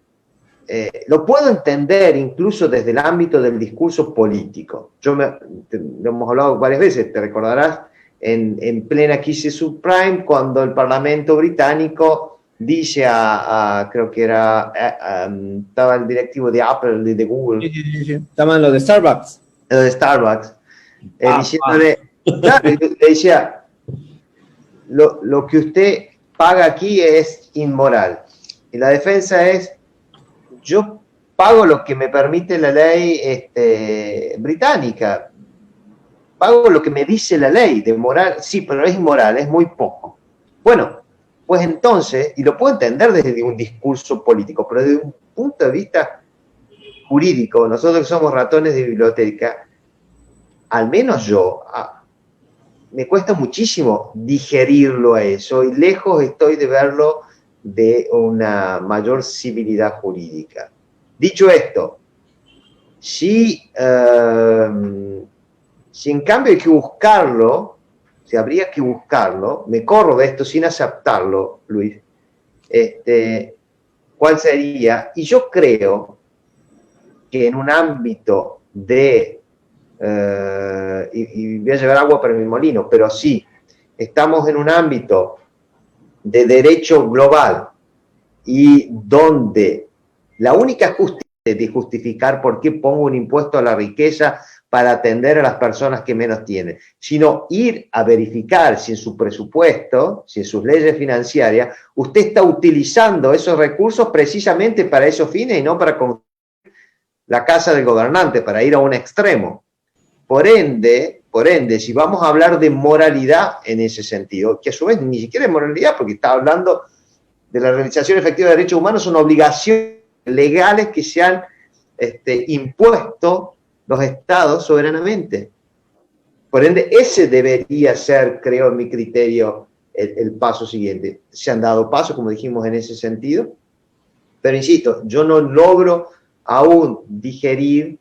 Lo puedo entender incluso desde el ámbito del discurso político. Lo hemos hablado varias veces, te recordarás, en plena crisis subprime, cuando el Parlamento británico dice creo que estaba el directivo de Apple y de Google. Sí. Estaban los de Starbucks. Lo de Starbucks. Diciéndole, claro, le decía, lo que usted paga aquí es inmoral. Y la defensa es, yo pago lo que me permite la ley británica, pago lo que me dice la ley de moral, sí, pero es inmoral, es muy poco. Bueno, pues entonces, y lo puedo entender desde un discurso político, pero desde un punto de vista jurídico, nosotros que somos ratones de biblioteca, al menos yo, me cuesta muchísimo digerirlo a eso, y lejos estoy de verlo de una mayor civilidad jurídica. Dicho esto, si en cambio hay que buscarlo, si habría que buscarlo, me corro de esto sin aceptarlo, Luis, ¿cuál sería? Y yo creo que en un ámbito de, y voy a llevar agua para mi molino, pero sí, estamos en un ámbito de derecho global y donde la única justicia de justificar por qué pongo un impuesto a la riqueza para atender a las personas que menos tienen, sino ir a verificar si en su presupuesto, si en sus leyes financieras, usted está utilizando esos recursos precisamente para esos fines y no para construir la casa del gobernante, para ir a un extremo. Por ende, si vamos a hablar de moralidad en ese sentido, que a su vez ni siquiera es moralidad, porque está hablando de la realización efectiva de derechos humanos, son obligaciones legales que se han impuesto los estados soberanamente. Por ende, ese debería ser, creo, en mi criterio, el paso siguiente. Se han dado pasos, como dijimos, en ese sentido, pero insisto, yo no logro aún digerir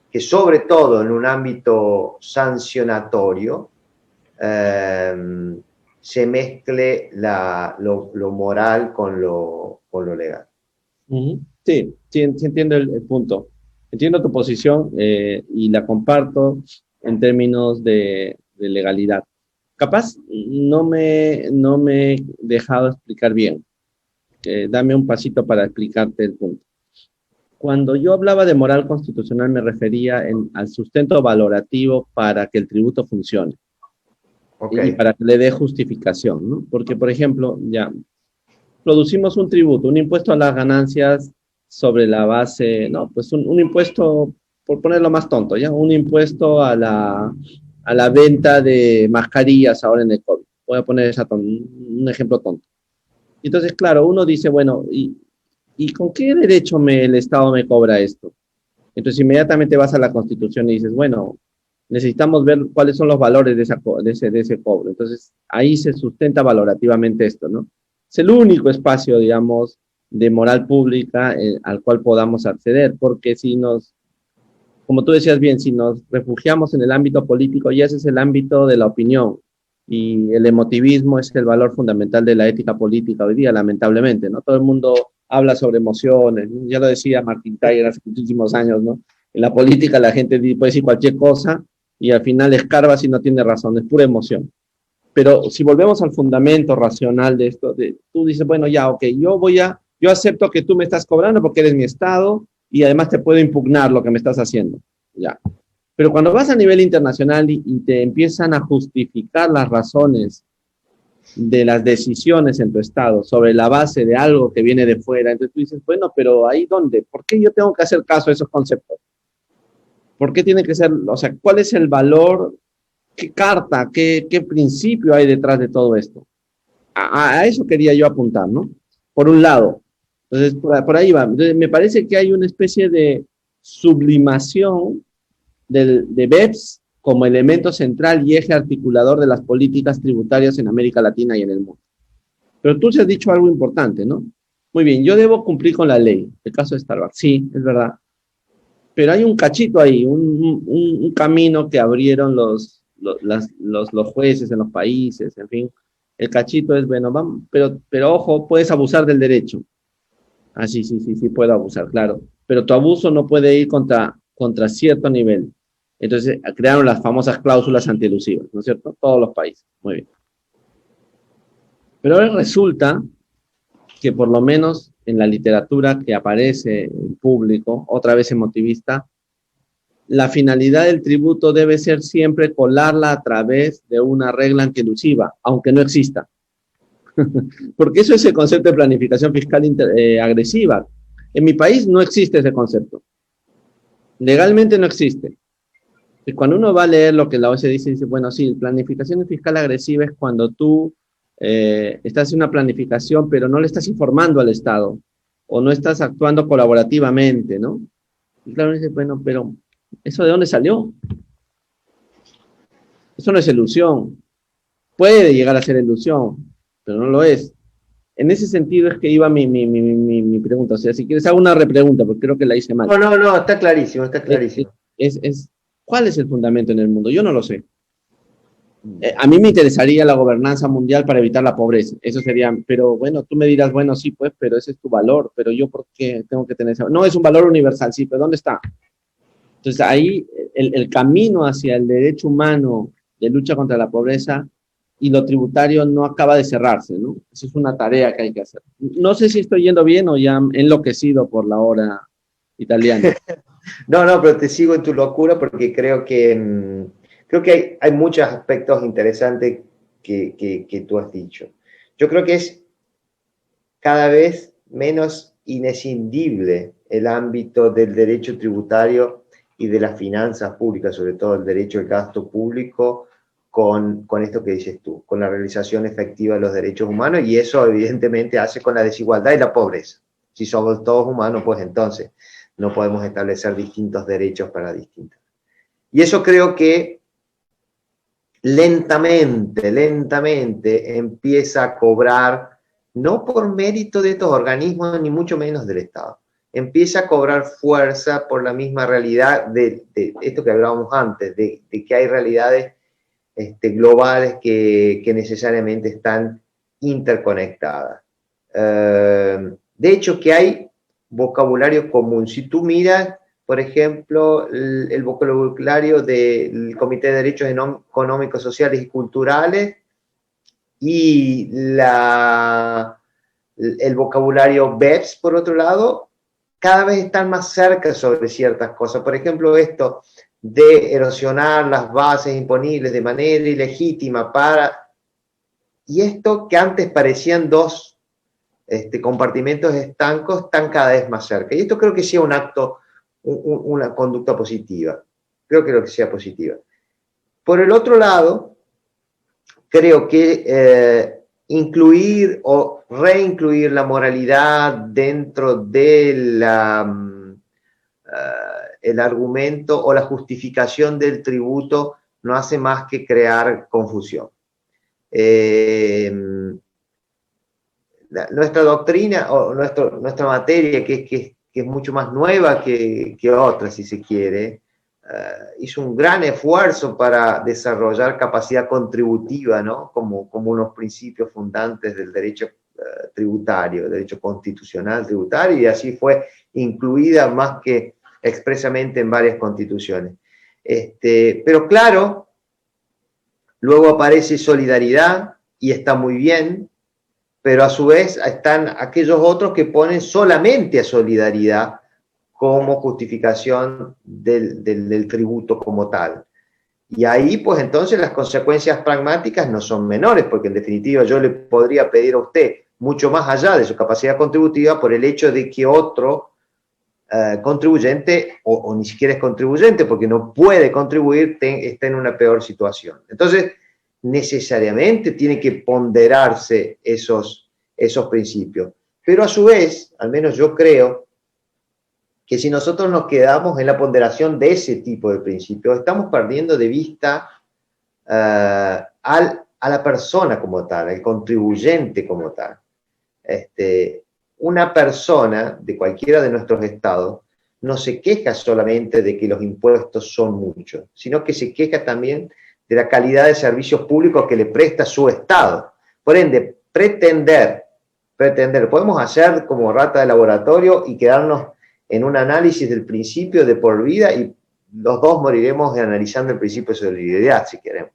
que sobre todo en un ámbito sancionatorio se mezcle lo moral con lo legal. Sí, entiendo el punto. Entiendo tu posición y la comparto en términos de legalidad. Capaz no me he dejado explicar bien. Dame un pasito para explicarte el punto. Cuando yo hablaba de moral constitucional me refería al sustento valorativo para que el tributo funcione. Okay. Y para que le dé justificación, ¿no? Porque, por ejemplo, ya producimos un tributo, un impuesto a las ganancias sobre la base, no, pues un impuesto, por ponerlo más tonto, ya, un impuesto a la venta de mascarillas ahora en el COVID. Voy a poner un ejemplo tonto. Entonces, claro, uno dice, bueno, ¿y con qué derecho el Estado me cobra esto? Entonces, inmediatamente vas a la Constitución y dices, bueno, necesitamos ver cuáles son los valores de ese cobro. Entonces, ahí se sustenta valorativamente esto, ¿no? Es el único espacio, digamos, de moral pública al cual podamos acceder, porque si nos, como tú decías bien, si nos refugiamos en el ámbito político, ya ese es el ámbito de la opinión, y el emotivismo es el valor fundamental de la ética política hoy día, lamentablemente, ¿no? Todo el mundo habla sobre emociones, ¿no? Ya lo decía Martin Tyler hace muchísimos años, ¿no? En la política la gente puede decir cualquier cosa y al final escarba si no tiene razón, es pura emoción. Pero si volvemos al fundamento racional de esto, tú dices, bueno, ya, ok, yo acepto que tú me estás cobrando porque eres mi Estado y además te puedo impugnar lo que me estás haciendo, ya. Pero cuando vas a nivel internacional y te empiezan a justificar las razones de las decisiones en tu Estado sobre la base de algo que viene de fuera, entonces tú dices, bueno, pero ¿ahí dónde? ¿Por qué yo tengo que hacer caso a esos conceptos? ¿Por qué tiene que ser, o sea, cuál es el valor, qué carta, qué principio hay detrás de todo esto? A eso quería yo apuntar, ¿no? Por un lado. Entonces, por ahí va. Entonces, me parece que hay una especie de sublimación de BEPS como elemento central y eje articulador de las políticas tributarias en América Latina y en el mundo. Pero tú se has dicho algo importante, ¿no? Muy bien, yo debo cumplir con la ley. El caso de Starbucks, sí, es verdad. Pero hay un cachito ahí, un camino que abrieron los jueces en los países, en fin. El cachito es, bueno, vamos, pero ojo, puedes abusar del derecho. Ah, sí, puedo abusar, claro. Pero tu abuso no puede ir contra cierto nivel. Entonces, crearon las famosas cláusulas antielusivas, ¿no es cierto? Todos los países. Muy bien. Pero ahora resulta que por lo menos en la literatura que aparece en público, otra vez emotivista, la finalidad del tributo debe ser siempre colarla a través de una regla antielusiva, aunque no exista. Porque eso es el concepto de planificación fiscal agresiva. En mi país no existe ese concepto. Legalmente no existe. Y cuando uno va a leer lo que la OCDE dice, bueno, sí, planificación fiscal agresiva es cuando tú estás en una planificación, pero no le estás informando al Estado, o no estás actuando colaborativamente, ¿no? Y claro, dice, bueno, pero ¿eso de dónde salió? Eso no es ilusión. Puede llegar a ser ilusión, pero no lo es. En ese sentido es que iba mi pregunta. O sea, si quieres hago una repregunta, porque creo que la hice mal. No, está clarísimo, está clarísimo. ¿Cuál es el fundamento en el mundo? Yo no lo sé. A mí me interesaría la gobernanza mundial para evitar la pobreza. Eso sería, pero bueno, tú me dirás, bueno, sí, pues, pero ese es tu valor. Pero yo, ¿por qué tengo que tener ese? No, es un valor universal, sí, pero ¿dónde está? Entonces, ahí el camino hacia el derecho humano de lucha contra la pobreza y lo tributario no acaba de cerrarse, ¿no? Esa es una tarea que hay que hacer. No sé si estoy yendo bien o ya enloquecido por la hora italiana. No, pero te sigo en tu locura porque creo que hay muchos aspectos interesantes que tú has dicho. Yo creo que es cada vez menos inescindible el ámbito del derecho tributario y de las finanzas públicas, sobre todo el derecho al gasto público, con esto que dices tú, con la realización efectiva de los derechos humanos, y eso evidentemente hace con la desigualdad y la pobreza. Si somos todos humanos, pues entonces no podemos establecer distintos derechos para distintos. Y eso creo que lentamente empieza a cobrar, no por mérito de estos organismos, ni mucho menos del Estado, empieza a cobrar fuerza por la misma realidad de esto que hablábamos antes, de que hay realidades globales que necesariamente están interconectadas. De hecho, que hay vocabulario común. Si tú miras, por ejemplo, el vocabulario del Comité de Derechos Económicos, Sociales y Culturales y el vocabulario BEPS, por otro lado, cada vez están más cerca sobre ciertas cosas. Por ejemplo, esto de erosionar las bases imponibles de manera ilegítima y esto que antes parecían dos compartimentos estancos, están cada vez más cerca. Y esto creo que sea un acto, una conducta positiva. Creo que lo que sea positiva. Por el otro lado, creo que incluir o reincluir la moralidad dentro de el argumento o la justificación del tributo no hace más que crear confusión. Nuestra doctrina o nuestra materia, que es mucho más nueva que otras, si se quiere, hizo un gran esfuerzo para desarrollar capacidad contributiva, ¿no? Como unos principios fundantes del derecho tributario, derecho constitucional tributario, y así fue incluida más que expresamente en varias constituciones. Pero claro, luego aparece solidaridad y está muy bien, pero a su vez están aquellos otros que ponen solamente a solidaridad como justificación del tributo como tal. Y ahí, pues entonces las consecuencias pragmáticas no son menores, porque en definitiva yo le podría pedir a usted mucho más allá de su capacidad contributiva por el hecho de que otro contribuyente, o ni siquiera es contribuyente porque no puede contribuir, está en una peor situación. Entonces, necesariamente tiene que ponderarse esos principios. Pero a su vez, al menos yo creo, que si nosotros nos quedamos en la ponderación de ese tipo de principios, estamos perdiendo de vista a la persona como tal, al contribuyente como tal. Una persona de cualquiera de nuestros estados no se queja solamente de que los impuestos son muchos, sino que se queja también de la calidad de servicios públicos que le presta su estado. Por ende, pretender, podemos hacer como rata de laboratorio y quedarnos en un análisis del principio de por vida, y los dos moriremos analizando el principio de solidaridad, si queremos.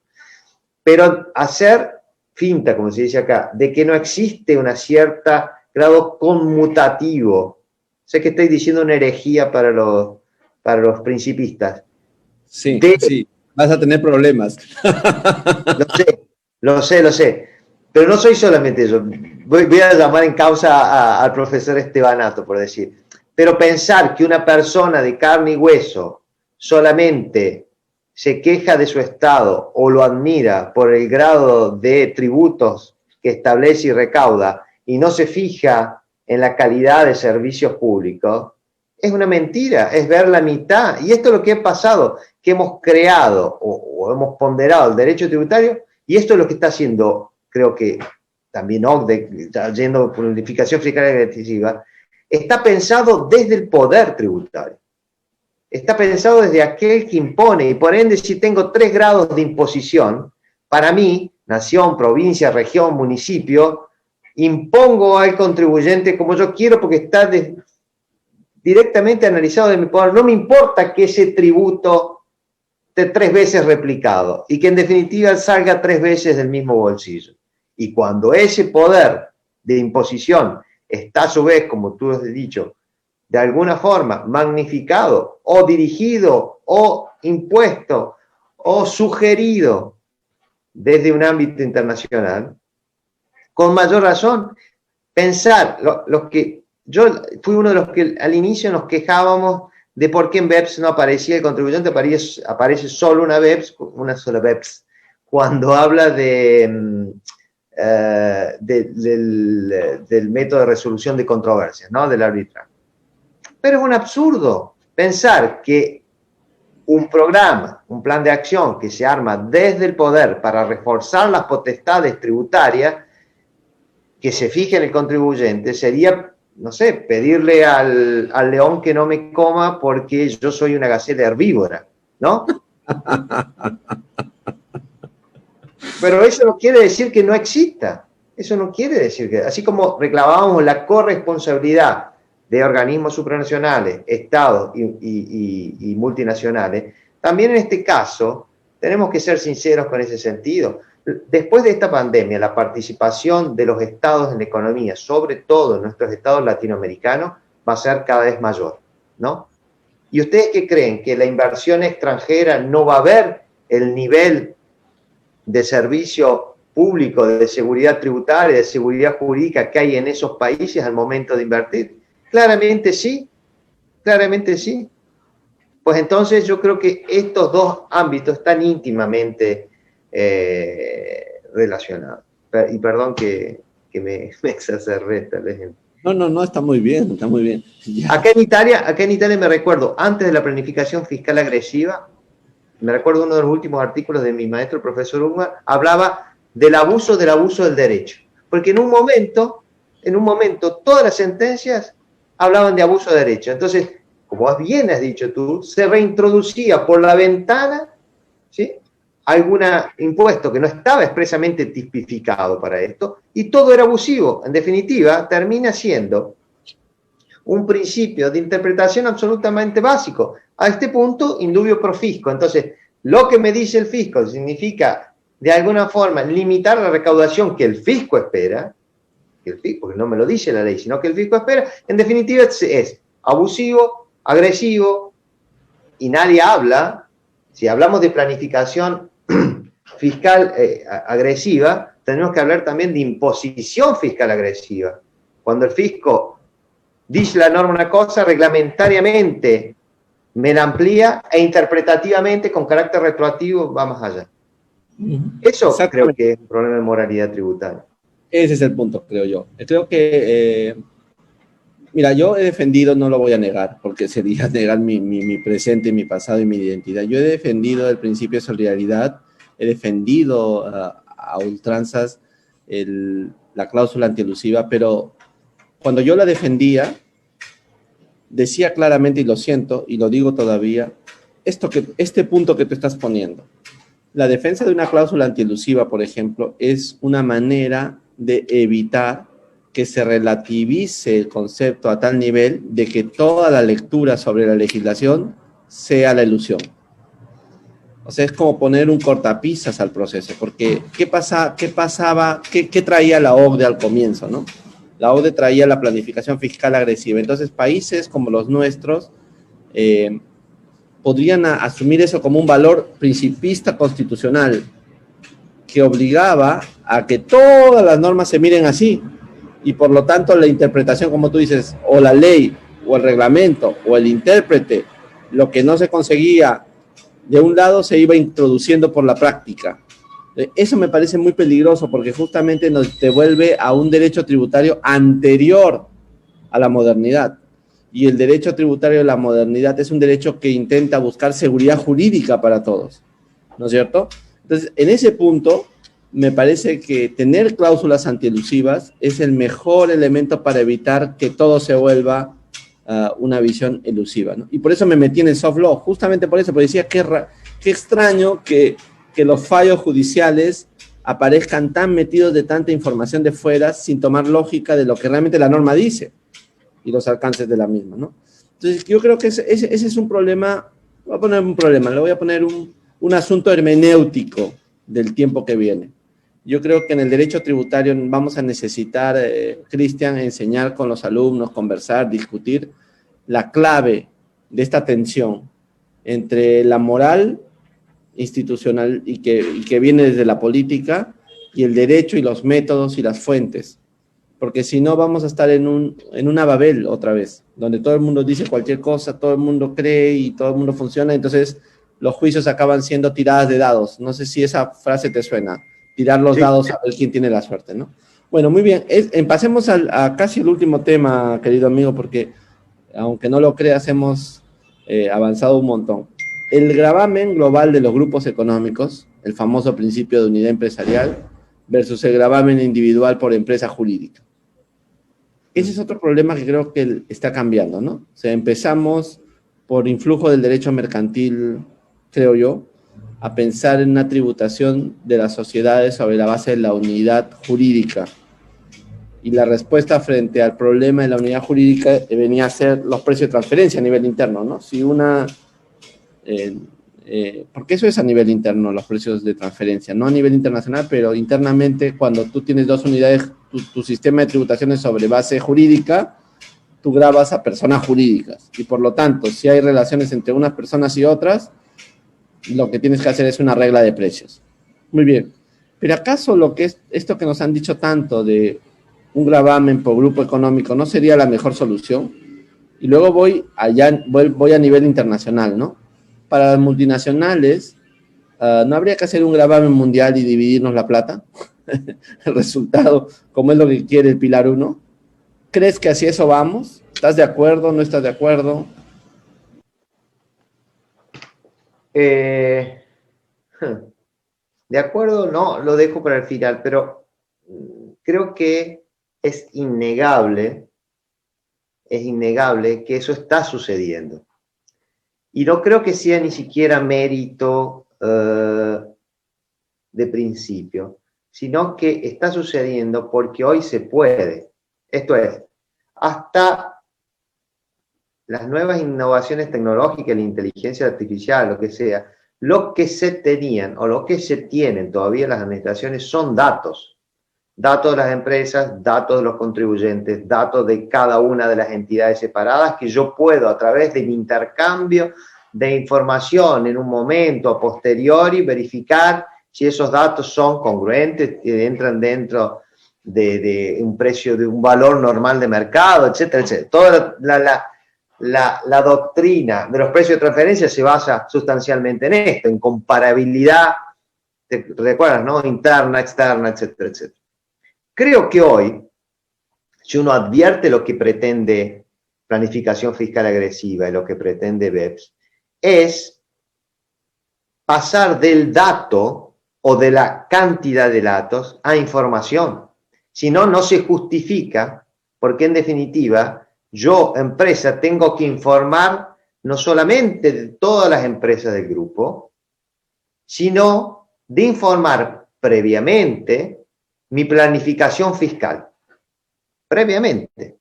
Pero hacer finta, como se dice acá, de que no existe una cierta grado conmutativo. Sé que estoy diciendo una herejía para los principistas. Sí, sí, vas a tener problemas. Lo sé. Pero no soy solamente yo. Voy a llamar en causa al profesor Estebanato, por decir. Pero pensar que una persona de carne y hueso solamente se queja de su estado o lo admira por el grado de tributos que establece y recauda y no se fija en la calidad de servicios públicos, es una mentira, es ver la mitad. Y esto es lo que ha pasado, que hemos creado o hemos ponderado el derecho tributario, y esto es lo que está haciendo, creo que también OCDE, yendo por unificación fiscal y agresiva, está pensado desde el poder tributario. Está pensado desde aquel que impone, y por ende, si tengo 3 grados de imposición, para mí, nación, provincia, región, municipio, impongo al contribuyente como yo quiero porque está directamente analizado de mi poder. No me importa que ese tributo esté 3 veces replicado y que en definitiva salga 3 veces del mismo bolsillo. Y cuando ese poder de imposición está a su vez, como tú has dicho, de alguna forma magnificado o dirigido o impuesto o sugerido desde un ámbito internacional, con mayor razón, pensar, yo fui uno de los que al inicio nos quejábamos de por qué en BEPS no aparecía el contribuyente, aparece solo una sola BEPS, cuando habla del método de resolución de controversias, ¿no? Del arbitraje. Pero es un absurdo pensar que un programa, un plan de acción que se arma desde el poder para reforzar las potestades tributarias, que se fije en el contribuyente, sería, no sé, pedirle al león que no me coma porque yo soy una gacela herbívora, ¿no? Pero eso no quiere decir que no exista. Eso no quiere decir que, así como reclamábamos la corresponsabilidad de organismos supranacionales, estados y multinacionales, también en este caso tenemos que ser sinceros con ese sentido. Después de esta pandemia, la participación de los estados en la economía, sobre todo en nuestros estados latinoamericanos, va a ser cada vez mayor, ¿no? ¿Y ustedes qué creen? ¿Que la inversión extranjera no va a ver el nivel de servicio público, de seguridad tributaria, de seguridad jurídica que hay en esos países al momento de invertir? Claramente sí, claramente sí. Pues entonces yo creo que estos dos ámbitos están íntimamente relacionados. Y perdón que me exacerbé tal vez No, está muy bien, está muy bien. Ya. Acá en Italia me recuerdo, antes de la planificación fiscal agresiva, me recuerdo uno de los últimos artículos de mi maestro, el profesor Ungar, hablaba del abuso del derecho. Porque en un momento, todas las sentencias hablaban de abuso de derecho. Entonces, como bien has dicho tú, se reintroducía por la ventana, ¿sí?, algún impuesto que no estaba expresamente tipificado para esto, y todo era abusivo. En definitiva, termina siendo un principio de interpretación absolutamente básico. A este punto, indubio pro fisco. Entonces, lo que me dice el fisco significa, de alguna forma, limitar la recaudación que el fisco espera, porque no me lo dice la ley, sino que el fisco espera. En definitiva, es abusivo, agresivo, y nadie habla. Si hablamos de planificación fiscal agresiva, tenemos que hablar también de imposición fiscal agresiva. Cuando el fisco dice la norma una cosa, reglamentariamente me la amplía e interpretativamente, con carácter retroactivo, va más allá. Eso creo que es un problema de moralidad tributaria. Ese es el punto, creo yo. Creo que, mira, yo he defendido, no lo voy a negar, porque sería negar mi presente, mi pasado y mi identidad. Yo he defendido el principio de solidaridad, he defendido a ultranzas la cláusula antielusiva, pero cuando yo la defendía, decía claramente, y lo siento, y lo digo todavía, este punto que tú estás poniendo. La defensa de una cláusula antielusiva, por ejemplo, es una manera de evitar que se relativice el concepto a tal nivel de que toda la lectura sobre la legislación sea la ilusión. O sea, es como poner un cortapisas al proceso, porque ¿qué traía la OCDE al comienzo, no? La OCDE traía la planificación fiscal agresiva. Entonces, países como los nuestros podrían asumir eso como un valor principista constitucional que obligaba a que todas las normas se miren así, y por lo tanto la interpretación, como tú dices, o la ley, o el reglamento, o el intérprete, lo que no se conseguía de un lado se iba introduciendo por la práctica. Eso me parece muy peligroso, porque justamente nos devuelve a un derecho tributario anterior a la modernidad. Y el derecho tributario de la modernidad es un derecho que intenta buscar seguridad jurídica para todos, ¿no es cierto? Entonces, en ese punto, me parece que tener cláusulas antielusivas es el mejor elemento para evitar que todo se vuelva una visión elusiva, ¿no? Y por eso me metí en el soft law, justamente por eso, porque decía qué extraño que los fallos judiciales aparezcan tan metidos de tanta información de fuera sin tomar lógica de lo que realmente la norma dice y los alcances de la misma, ¿no? Entonces, yo creo que ese es un problema, voy a poner un problema, le voy a poner un asunto hermenéutico del tiempo que viene. Yo creo que en el derecho tributario vamos a necesitar, Cristian, enseñar con los alumnos, conversar, discutir la clave de esta tensión entre la moral institucional y que viene desde la política, y el derecho y los métodos y las fuentes. Porque si no vamos a estar en una Babel otra vez, donde todo el mundo dice cualquier cosa, todo el mundo cree y todo el mundo funciona, entonces los juicios acaban siendo tiradas de dados. No sé si esa frase te suena, tirar los dados a ver quién tiene la suerte, ¿no? Bueno, muy bien, pasemos a casi el último tema, querido amigo, porque aunque no lo creas, hemos avanzado un montón. El gravamen global de los grupos económicos, el famoso principio de unidad empresarial, versus el gravamen individual por empresa jurídica. Ese es otro problema que creo que está cambiando, ¿no? O sea, empezamos por influjo del derecho mercantil, creo yo, a pensar en una tributación de las sociedades sobre la base de la unidad jurídica. Y la respuesta frente al problema de la unidad jurídica venía a ser los precios de transferencia a nivel interno, ¿no? Si porque eso es a nivel interno, los precios de transferencia, no a nivel internacional, pero internamente, cuando tú tienes dos unidades, tu sistema de tributación es sobre base jurídica, tú gravas a personas jurídicas, y por lo tanto, si hay relaciones entre unas personas y otras, lo que tienes que hacer es una regla de precios. Muy bien, pero ¿acaso lo que es esto que nos han dicho tanto de un gravamen por grupo económico no sería la mejor solución? Y luego voy a nivel internacional, ¿no? Para las multinacionales, ¿no habría que hacer un gravamen mundial y dividirnos la plata? El resultado, como es lo que quiere el Pilar 1. crees que hacia eso vamos? ¿Estás de acuerdo? ¿No estás de acuerdo? De acuerdo, no, lo dejo para el final, pero creo que es innegable que eso está sucediendo. Y no creo que sea ni siquiera mérito de principio, sino que está sucediendo porque hoy se puede. Esto es, hasta las nuevas innovaciones tecnológicas, la inteligencia artificial, lo que sea, lo que se tenían o lo que se tienen todavía las administraciones son datos. Datos de las empresas, datos de los contribuyentes, datos de cada una de las entidades separadas que yo puedo a través del intercambio de información en un momento a posteriori verificar si esos datos son congruentes, entran dentro de un precio, de un valor normal de mercado, etcétera, etcétera. Toda la doctrina de los precios de transferencia se basa sustancialmente en esto, en comparabilidad, ¿te recuerdas, no? Interna, externa, etcétera, etcétera. Creo que hoy, si uno advierte lo que pretende planificación fiscal agresiva y lo que pretende BEPS, es pasar del dato o de la cantidad de datos a información. Si no, no se justifica, porque en definitiva, yo, empresa, tengo que informar no solamente de todas las empresas del grupo, sino de informar previamente mi planificación fiscal. Previamente.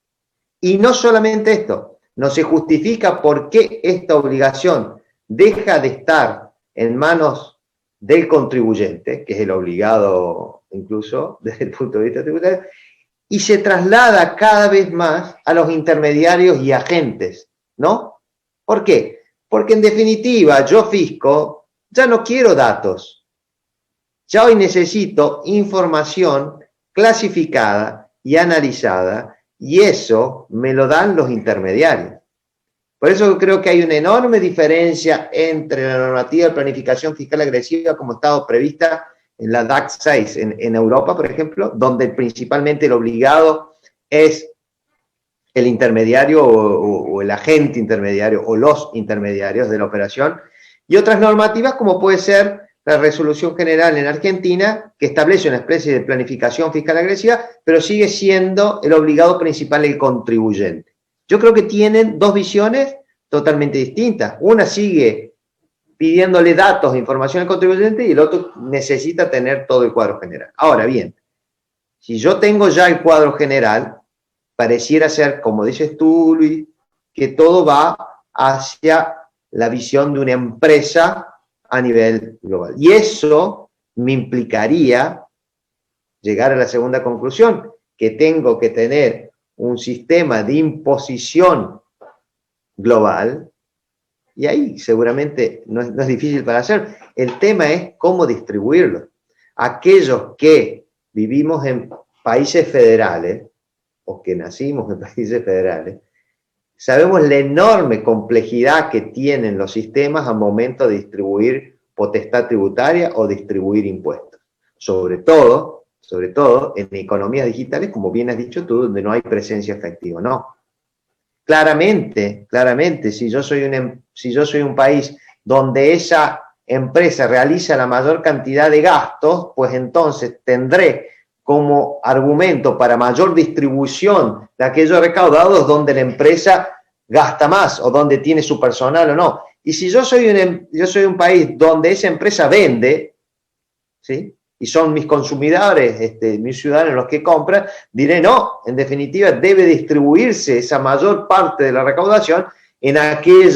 Y no solamente esto, no se justifica por qué esta obligación deja de estar en manos del contribuyente, que es el obligado incluso desde el punto de vista tributario, y se traslada cada vez más a los intermediarios y agentes, ¿no? ¿Por qué? Porque en definitiva, yo fisco, ya no quiero datos. Ya hoy necesito información clasificada y analizada, y eso me lo dan los intermediarios. Por eso creo que hay una enorme diferencia entre la normativa de planificación fiscal agresiva como estado prevista en la DAC 6 en Europa, por ejemplo, donde principalmente el obligado es el intermediario o el agente intermediario o los intermediarios de la operación, y otras normativas como puede ser la resolución general en Argentina, que establece una especie de planificación fiscal agresiva, pero sigue siendo el obligado principal el contribuyente. Yo creo que tienen dos visiones totalmente distintas. Una sigue pidiéndole datos e información al contribuyente y el otro necesita tener todo el cuadro general. Ahora bien, si yo tengo ya el cuadro general, pareciera ser, como dices tú, Luis, que todo va hacia la visión de una empresa a nivel global. Y eso me implicaría llegar a la segunda conclusión, que tengo que tener un sistema de imposición global, y ahí seguramente no es difícil para hacer. El tema es cómo distribuirlo. Aquellos que vivimos en países federales, o que nacimos en países federales, sabemos la enorme complejidad que tienen los sistemas al momento de distribuir potestad tributaria o distribuir impuestos. Sobre todo en economías digitales, como bien has dicho tú, donde no hay presencia efectiva, no. Claramente, si yo soy un país donde esa empresa realiza la mayor cantidad de gastos, pues entonces tendré como argumento para mayor distribución de aquellos recaudados donde la empresa gasta más o donde tiene su personal o no. Y si yo soy un país donde esa empresa vende, ¿sí? Y son mis consumidores, mis ciudadanos los que compran, diré no, en definitiva debe distribuirse esa mayor parte de la recaudación en aquel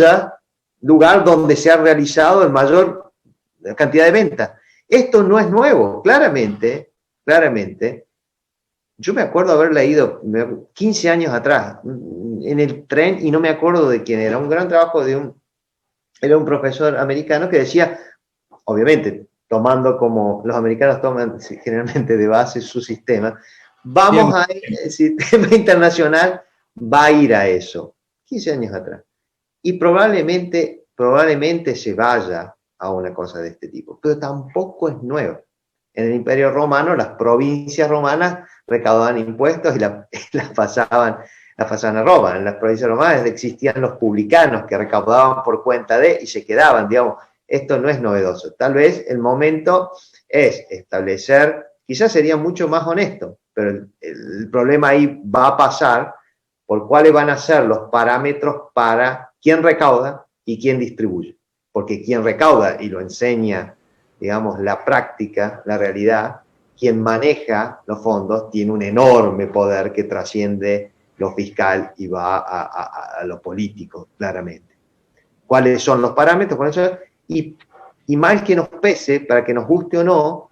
lugar donde se ha realizado el mayor cantidad de ventas. Esto no es nuevo, claramente, yo me acuerdo haber leído 15 años atrás en el tren, y no me acuerdo de quién era, un gran trabajo era un profesor americano que decía, obviamente, tomando como los americanos toman generalmente de base su sistema, el sistema internacional va a ir a eso, 15 años atrás. Y probablemente se vaya a una cosa de este tipo, pero tampoco es nuevo. En el Imperio Romano, las provincias romanas recaudaban impuestos y las pasaban a Roma. En las provincias romanas existían los publicanos que recaudaban por cuenta de y se quedaban, digamos. Esto no es novedoso. Tal vez el momento es establecer, quizás sería mucho más honesto, pero el problema ahí va a pasar por cuáles van a ser los parámetros para quién recauda y quién distribuye. Porque quien recauda y lo enseña, digamos, la práctica, la realidad, quien maneja los fondos tiene un enorme poder que trasciende lo fiscal y va a lo político, claramente. ¿Cuáles son los parámetros? Con eso, y mal que nos pese, para que nos guste o no,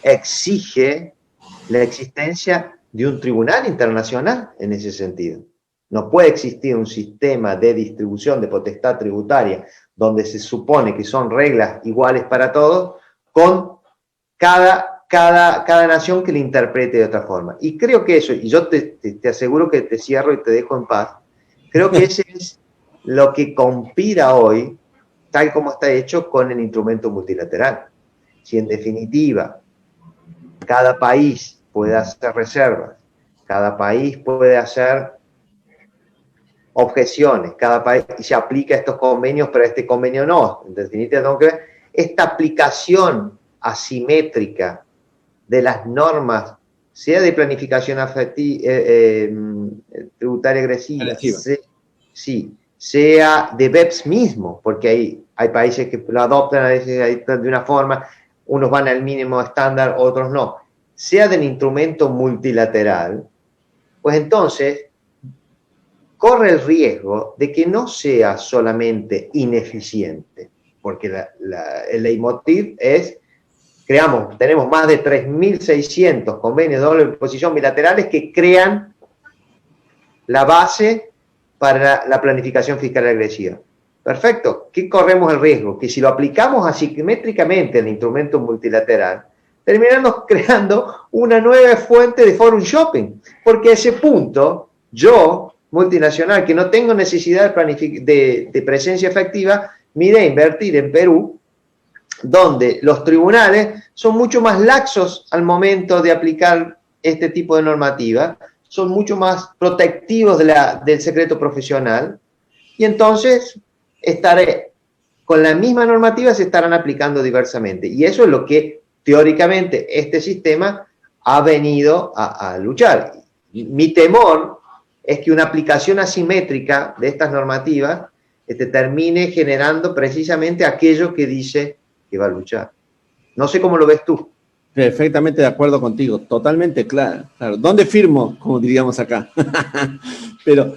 exige la existencia de un tribunal internacional en ese sentido. No puede existir un sistema de distribución de potestad tributaria donde se supone que son reglas iguales para todos, con cada nación que le interprete de otra forma. Y creo que eso, y yo te aseguro que te cierro y te dejo en paz, creo que ese es lo que conspira hoy, tal como está hecho con el instrumento multilateral. Si en definitiva cada país puede hacer reservas, cada país puede hacer objeciones, cada país y se aplica estos convenios, pero este convenio no. En definitiva, tengo que ver esta aplicación asimétrica de las normas, sea de planificación tributaria agresiva, sea de BEPS mismo, porque hay países que lo adoptan a veces de una forma, unos van al mínimo estándar, otros no, sea del instrumento multilateral, pues entonces corre el riesgo de que no sea solamente ineficiente, porque el leitmotiv es, tenemos más de 3.600 convenios de doble imposición bilaterales que crean la base para la planificación fiscal agresiva. Perfecto, ¿qué corremos el riesgo? Que si lo aplicamos asimétricamente en el instrumento multilateral, terminamos creando una nueva fuente de forum shopping, porque a ese punto, yo, multinacional, que no tengo necesidad de presencia efectiva, me iré a invertir en Perú, donde los tribunales son mucho más laxos al momento de aplicar este tipo de normativa, son mucho más protectivos del secreto profesional, y entonces estaré con la misma normativa, se estarán aplicando diversamente. Y eso es lo que teóricamente este sistema ha venido a luchar. Mi temor es que una aplicación asimétrica de estas normativas termine generando precisamente aquello que dice que va a luchar. No sé cómo lo ves tú. Perfectamente de acuerdo contigo, totalmente claro. ¿Dónde firmo? Como diríamos acá. Pero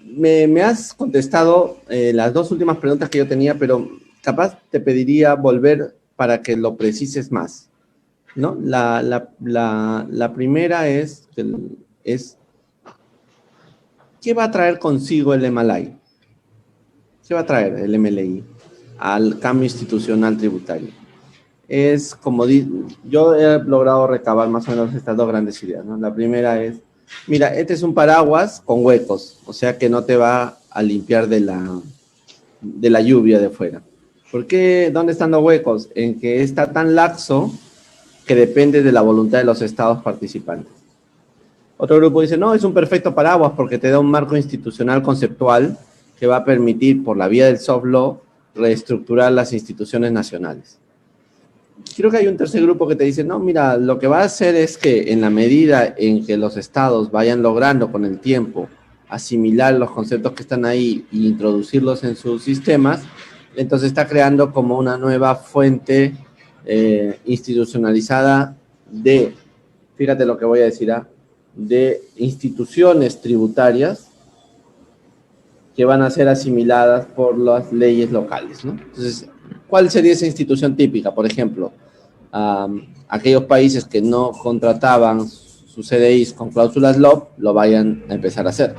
me has contestado las dos últimas preguntas que yo tenía, pero capaz te pediría volver para que lo precises más, ¿no? La primera es ¿qué va a traer consigo el MLI? ¿Qué va a traer el MLI al cambio institucional tributario? Es como yo he logrado recabar más o menos estas dos grandes ideas, ¿no? La primera es, mira, este es un paraguas con huecos, o sea que no te va a limpiar de la lluvia de fuera. ¿Por qué? ¿Dónde están los huecos? En que está tan laxo que depende de la voluntad de los estados participantes. Otro grupo dice, no, es un perfecto paraguas porque te da un marco institucional conceptual que va a permitir, por la vía del soft law, reestructurar las instituciones nacionales. Creo que hay un tercer grupo que te dice, no, mira, lo que va a hacer es que en la medida en que los estados vayan logrando con el tiempo asimilar los conceptos que están ahí e introducirlos en sus sistemas, entonces está creando como una nueva fuente institucionalizada de, fíjate lo que voy a decir, de instituciones tributarias que van a ser asimiladas por las leyes locales, ¿no? Entonces, ¿cuál sería esa institución típica? Por ejemplo, aquellos países que no contrataban sus CDIs con cláusulas LOB, lo vayan a empezar a hacer.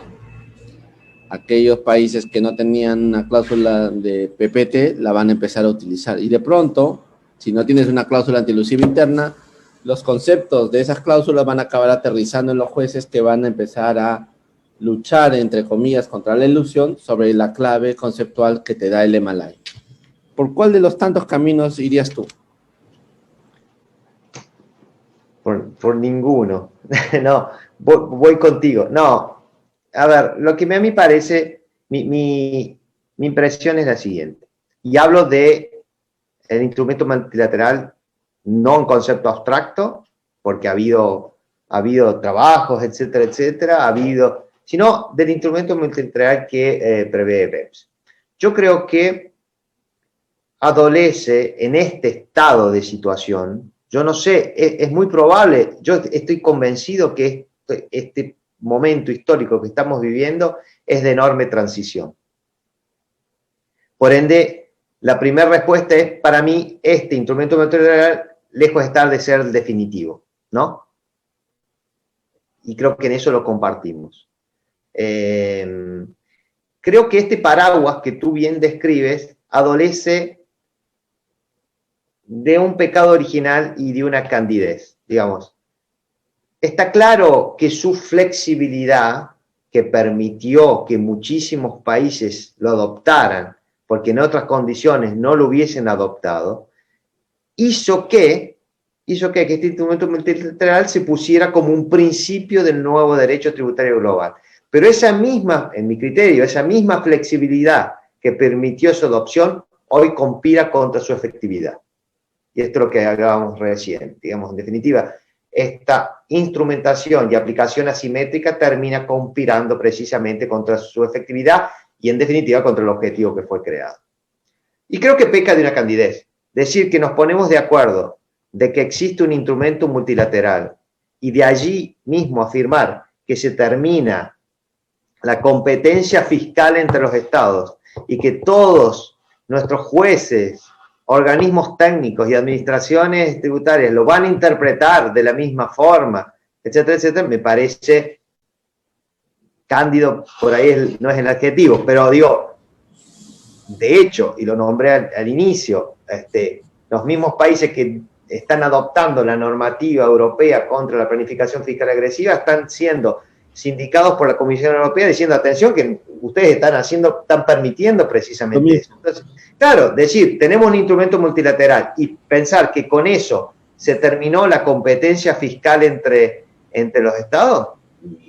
Aquellos países que no tenían una cláusula de PPT, la van a empezar a utilizar. Y de pronto, si no tienes una cláusula antielusiva interna, los conceptos de esas cláusulas van a acabar aterrizando en los jueces que van a empezar a luchar, entre comillas, contra la ilusión sobre la clave conceptual que te da el MLI. ¿Por cuál de los tantos caminos irías tú? por ninguno. No, voy contigo. No, a ver, lo que a mí parece, mi impresión es la siguiente. Y hablo de el instrumento multilateral, no un concepto abstracto, porque ha habido trabajos, etcétera, etcétera, sino del instrumento multilateral que prevé BEPS. Yo creo que adolece en este estado de situación, yo no sé, es muy probable, yo estoy convencido que este momento histórico que estamos viviendo es de enorme transición. Por ende, la primera respuesta es, para mí, este instrumento multilateral, lejos de estar de ser definitivo, ¿no? Y creo que en eso lo compartimos. Creo que este paraguas que tú bien describes adolece de un pecado original y de una candidez, digamos. Está claro que su flexibilidad, que permitió que muchísimos países lo adoptaran, porque en otras condiciones no lo hubiesen adoptado, hizo que este instrumento multilateral se pusiera como un principio del nuevo derecho tributario global. Pero esa misma, en mi criterio, esa misma flexibilidad que permitió su adopción, hoy conspira contra su efectividad. Y esto es lo que hablábamos recién, digamos, en definitiva, esta instrumentación y aplicación asimétrica termina conspirando precisamente contra su efectividad y, en definitiva, contra el objetivo que fue creado. Y creo que peca de una candidez. Decir que nos ponemos de acuerdo de que existe un instrumento multilateral y de allí mismo afirmar que se termina la competencia fiscal entre los estados y que todos nuestros jueces, organismos técnicos y administraciones tributarias lo van a interpretar de la misma forma, etcétera, etcétera, me parece cándido, por ahí no es el adjetivo, pero digo, de hecho, y lo nombré al inicio, los mismos países que están adoptando la normativa europea contra la planificación fiscal agresiva están siendo sindicados por la Comisión Europea diciendo, atención, que ustedes están permitiendo precisamente eso. Entonces, claro, decir, tenemos un instrumento multilateral y pensar que con eso se terminó la competencia fiscal entre los estados,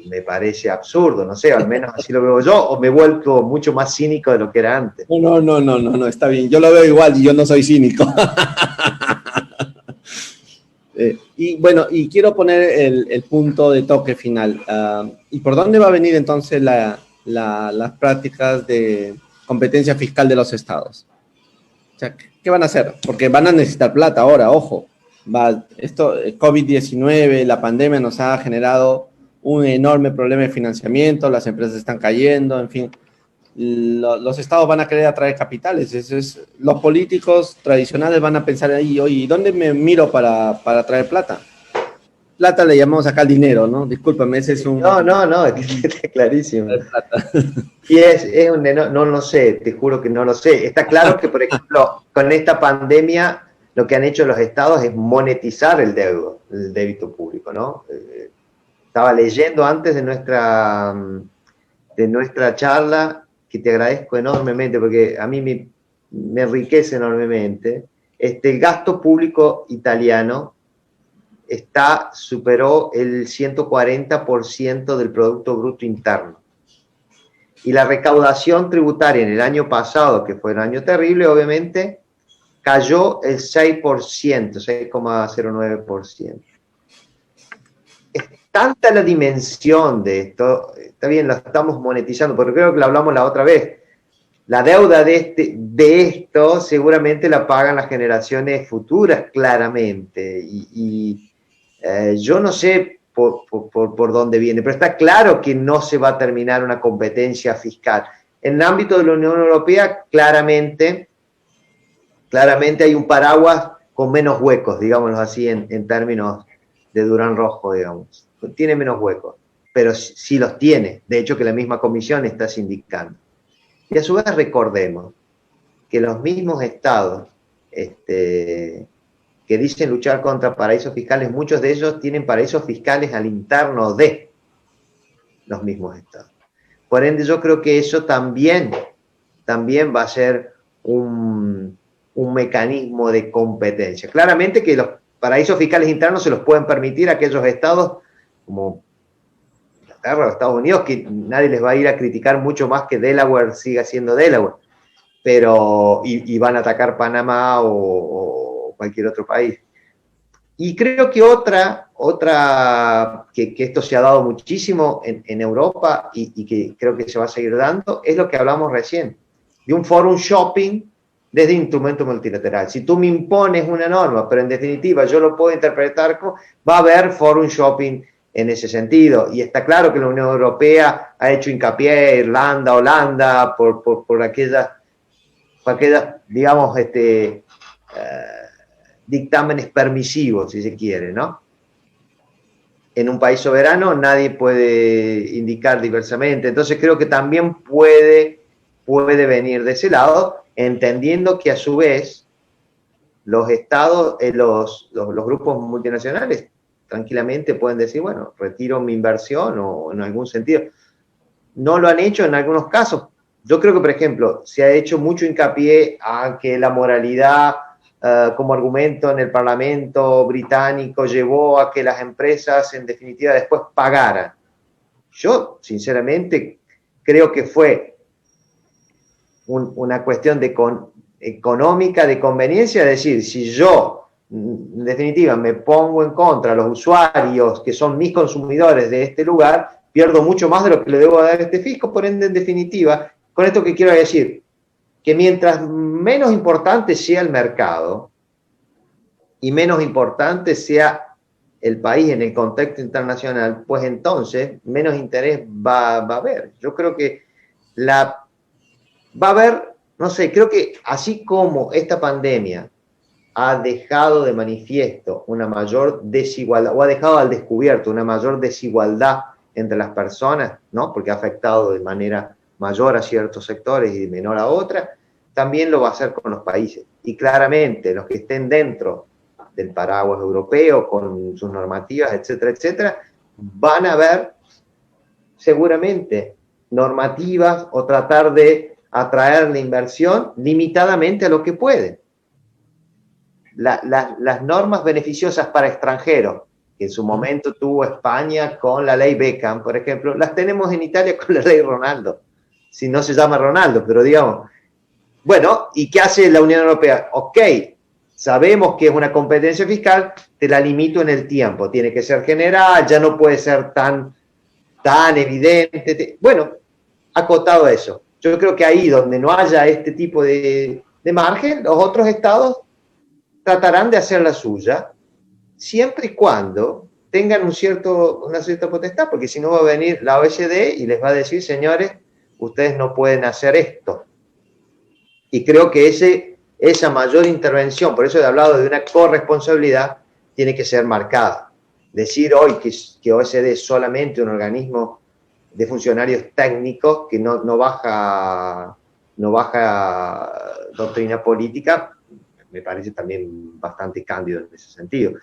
me parece absurdo, no sé, al menos así lo veo yo, o me he vuelto mucho más cínico de lo que era antes. No, está bien, yo lo veo igual y yo no soy cínico. Y bueno, y quiero poner el punto de toque final. ¿Y por dónde va a venir entonces las prácticas de competencia fiscal de los estados? O sea, ¿qué van a hacer? Porque van a necesitar plata ahora, ojo. COVID-19, la pandemia nos ha generado un enorme problema de financiamiento, las empresas están cayendo, en fin. Los estados van a querer atraer capitales. Los políticos tradicionales van a pensar ahí, oye, ¿dónde me miro para traer plata? Plata le llamamos acá al dinero, ¿no? Discúlpame, ese es un... No, es que está clarísimo. Y no lo sé, te juro que no lo sé. Está claro que, por ejemplo, con esta pandemia, lo que han hecho los estados es monetizar el débito público, ¿no? Estaba leyendo antes de nuestra charla, que te agradezco enormemente, porque a mí me enriquece enormemente, el gasto público italiano superó el 140% del Producto Bruto Interno. Y la recaudación tributaria en el año pasado, que fue un año terrible, obviamente, cayó el 6%, 6,09%. Es tanta la dimensión de esto, está bien, lo estamos monetizando, pero creo que lo hablamos la otra vez. La deuda de esto seguramente la pagan las generaciones futuras, claramente. Yo no sé por dónde viene, pero está claro que no se va a terminar una competencia fiscal. En el ámbito de la Unión Europea, claramente hay un paraguas con menos huecos, digámoslo así, en términos de Durán Rojo, digamos. Tiene menos huecos, pero sí los tiene. De hecho, que la misma comisión está sindicando. Y a su vez recordemos que los mismos estados que dicen luchar contra paraísos fiscales, muchos de ellos tienen paraísos fiscales al interno de los mismos estados. Por ende, yo creo que eso también va a ser un mecanismo de competencia. Claramente que paraísos fiscales internos se los pueden permitir a aquellos estados como Inglaterra o Estados Unidos, que nadie les va a ir a criticar mucho más que Delaware siga siendo Delaware, pero y van a atacar Panamá o cualquier otro país. Y creo que otra que esto se ha dado muchísimo en Europa y que creo que se va a seguir dando, es lo que hablamos recién, de un forum shopping desde instrumento multilateral. Si tú me impones una norma, pero en definitiva yo lo puedo interpretar como, va a haber forum shopping en ese sentido. Y está claro que la Unión Europea ha hecho hincapié, Irlanda, Holanda, por aquellas, digamos, dictámenes permisivos, si se quiere, ¿no? En un país soberano nadie puede indicar diversamente. Entonces creo que también puede venir de ese lado, entendiendo que a su vez los estados, los grupos multinacionales tranquilamente pueden decir, bueno, retiro mi inversión o en algún sentido. No lo han hecho en algunos casos. Yo creo que, por ejemplo, se ha hecho mucho hincapié a que la moralidad como argumento en el Parlamento británico llevó a que las empresas en definitiva después pagaran. Yo, sinceramente, creo que fue una cuestión económica, de conveniencia, es decir, si yo, en definitiva, me pongo en contra de los usuarios que son mis consumidores de este lugar, pierdo mucho más de lo que le debo dar a este fisco, por ende, en definitiva, con esto que quiero decir, que mientras menos importante sea el mercado y menos importante sea el país en el contexto internacional, pues entonces menos interés va a haber. Yo creo que va a haber, no sé, creo que así como esta pandemia ha dejado de manifiesto una mayor desigualdad, o ha dejado al descubierto una mayor desigualdad entre las personas, ¿no? Porque ha afectado de manera mayor a ciertos sectores y menor a otras, también lo va a hacer con los países. Y claramente los que estén dentro del paraguas europeo, con sus normativas, etcétera, etcétera, van a ver seguramente normativas o tratar de atraer la inversión limitadamente a lo que puede. Las normas beneficiosas para extranjeros, que en su momento tuvo España con la ley Beckham, por ejemplo, las tenemos en Italia con la ley Ronaldo. Si no se llama Ronaldo, pero digamos, bueno, ¿y qué hace la Unión Europea? Ok, sabemos que es una competencia fiscal, te la limito en el tiempo, tiene que ser general, ya no puede ser tan evidente. Bueno, acotado a eso. Yo creo que ahí donde no haya este tipo de margen, los otros estados tratarán de hacer la suya, siempre y cuando tengan una cierta potestad, porque si no va a venir la OECD y les va a decir, señores, ustedes no pueden hacer esto. Y creo que esa mayor intervención, por eso he hablado de una corresponsabilidad, tiene que ser marcada. Decir hoy que OECD es solamente un organismo de funcionarios técnicos que no baja doctrina política, me parece también bastante cándido en ese sentido.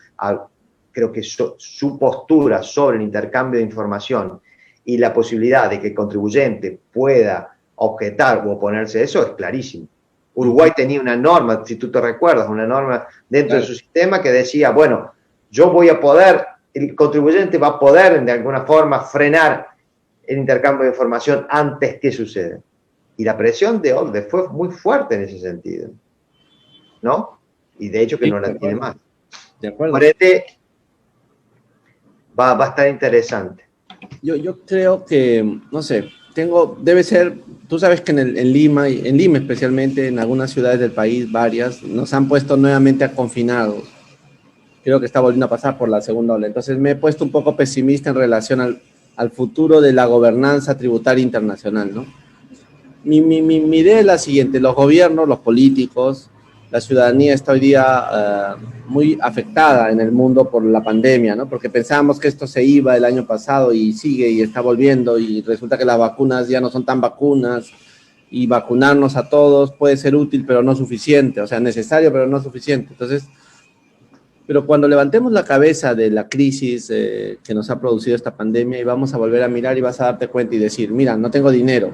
Creo que su postura sobre el intercambio de información y la posibilidad de que el contribuyente pueda objetar o oponerse a eso es clarísimo. Uruguay tenía una norma, si tú te recuerdas, una norma dentro de su sistema que decía, bueno, el contribuyente va a poder de alguna forma frenar el intercambio de información antes que suceda. Y la presión de OCDE fue muy fuerte en ese sentido, ¿no? Y de hecho que no la tiene más. De acuerdo. Por ende, va a estar interesante. Yo creo que, no sé, debe ser, tú sabes que en Lima especialmente, en algunas ciudades del país, varias, nos han puesto nuevamente a confinados. Creo que está volviendo a pasar por la segunda ola. Entonces me he puesto un poco pesimista en relación al futuro de la gobernanza tributaria internacional, ¿no? Mi idea es la siguiente: los gobiernos, los políticos, la ciudadanía está hoy día muy afectada en el mundo por la pandemia, ¿no? Porque pensábamos que esto se iba el año pasado y sigue y está volviendo, y resulta que las vacunas ya no son tan vacunas, y vacunarnos a todos puede ser útil, pero no suficiente, o sea, necesario, pero no suficiente. Entonces, pero cuando levantemos la cabeza de la crisis que nos ha producido esta pandemia, y vamos a volver a mirar y vas a darte cuenta y decir, mira, no tengo dinero,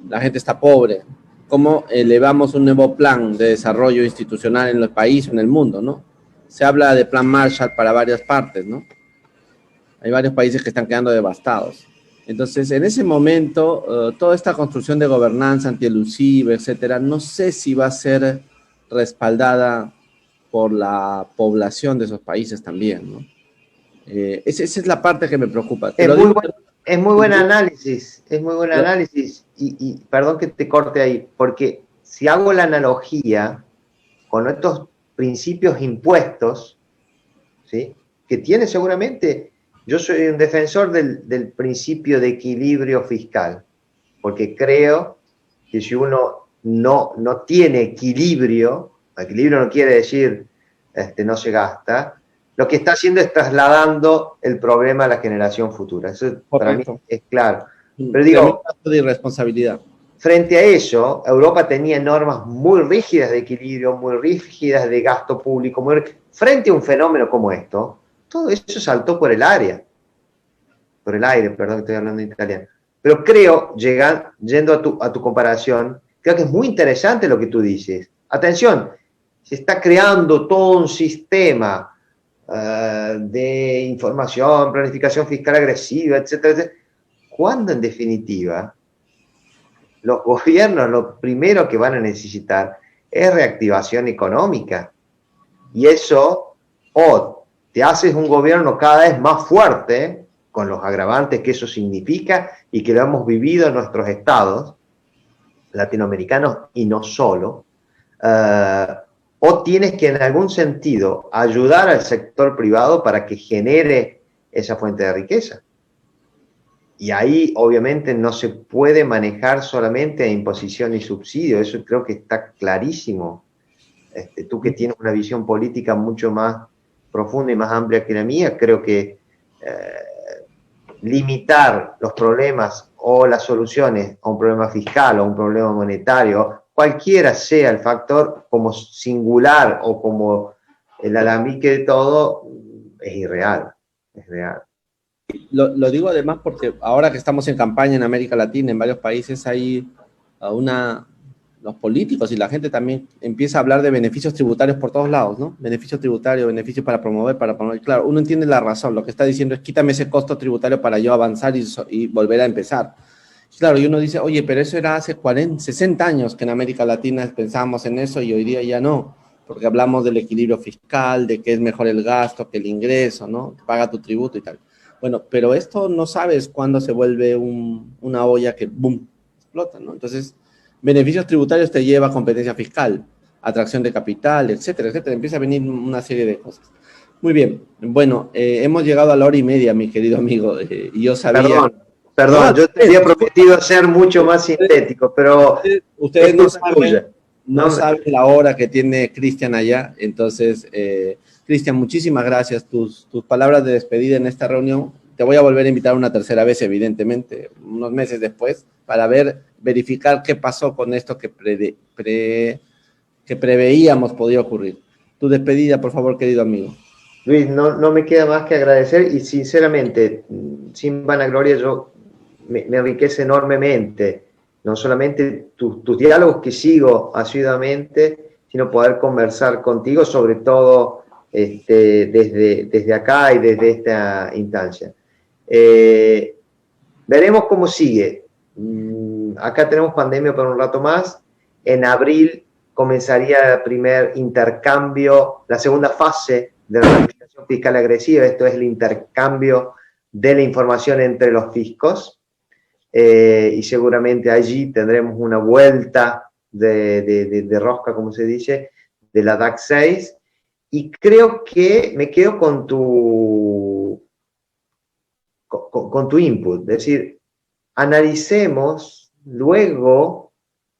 la gente está pobre, ¿cómo elevamos un nuevo plan de desarrollo institucional en el país o en el mundo, no? se habla de plan Marshall para varias partes, ¿no? Hay varios países que están quedando devastados. Entonces, en ese momento, toda esta construcción de gobernanza antielusiva, etcétera, no sé si va a ser respaldada por la población de esos países también, ¿no? Esa es la parte que me preocupa. Es muy buen análisis, es muy buen análisis. Y perdón que te corte ahí, porque si hago la analogía con estos principios impuestos, ¿sí? Que tiene seguramente, yo soy un defensor del principio de equilibrio fiscal, porque creo que si uno no tiene equilibrio no quiere decir no se gasta, lo que está haciendo es trasladando el problema a la generación futura. Eso para mí es claro. Pero digo, de irresponsabilidad. Frente a eso, Europa tenía normas muy rígidas de equilibrio, muy rígidas de gasto público. Frente a un fenómeno como esto, todo eso saltó por el aire, perdón, estoy hablando en italiano. Pero creo, yendo a tu comparación, creo que es muy interesante lo que tú dices. Atención, se está creando todo un sistema de información, planificación fiscal agresiva, etcétera, etcétera, cuando en definitiva los gobiernos lo primero que van a necesitar es reactivación económica. Y eso, o te haces un gobierno cada vez más fuerte, con los agravantes que eso significa y que lo hemos vivido en nuestros estados latinoamericanos y no solo, o tienes que en algún sentido ayudar al sector privado para que genere esa fuente de riqueza. Y ahí obviamente no se puede manejar solamente a imposición y subsidio, eso creo que está clarísimo. Tú que tienes una visión política mucho más profunda y más amplia que la mía, creo que limitar los problemas o las soluciones a un problema fiscal o un problema monetario, cualquiera sea el factor, como singular o como el alambique de todo, es irreal, es real. Lo digo además porque ahora que estamos en campaña en América Latina, en varios países, hay los políticos y la gente también empieza a hablar de beneficios tributarios por todos lados, ¿no? Beneficios tributarios, beneficios para promover. Claro, uno entiende la razón, lo que está diciendo es quítame ese costo tributario para yo avanzar y volver a empezar. Claro, y uno dice, oye, pero eso era hace 40, 60 años que en América Latina pensábamos en eso y hoy día ya no, porque hablamos del equilibrio fiscal, de que es mejor el gasto que el ingreso, ¿no? Paga tu tributo y tal. Bueno, pero esto no sabes cuándo se vuelve una olla que, boom, explota, ¿no? Entonces, beneficios tributarios te lleva a competencia fiscal, atracción de capital, etcétera, etcétera. Empieza a venir una serie de cosas. Muy bien. Bueno, hemos llegado a la 1:30, mi querido amigo, y yo sabía... Perdón, yo te había prometido ser mucho más sintético, pero... Ustedes no saben la hora que tiene Cristian allá, entonces... Cristian, muchísimas gracias. Tus palabras de despedida en esta reunión. Te voy a volver a invitar una tercera vez, evidentemente, unos meses después, para verificar qué pasó con esto que preveíamos podía ocurrir. Tu despedida, por favor, querido amigo. Luis, no me queda más que agradecer y sinceramente, sin vanagloria, me enriquece enormemente, no solamente tus diálogos que sigo asiduamente, sino poder conversar contigo, sobre todo desde acá y desde esta instancia. Veremos cómo sigue. Acá tenemos pandemia por un rato más. En abril comenzaría el primer intercambio, la segunda fase de la planificación fiscal agresiva. Esto es el intercambio de la información entre los fiscos. Y seguramente allí tendremos una vuelta de rosca, como se dice, de la DAC 6. Y creo que me quedo con tu input, es decir, analicemos luego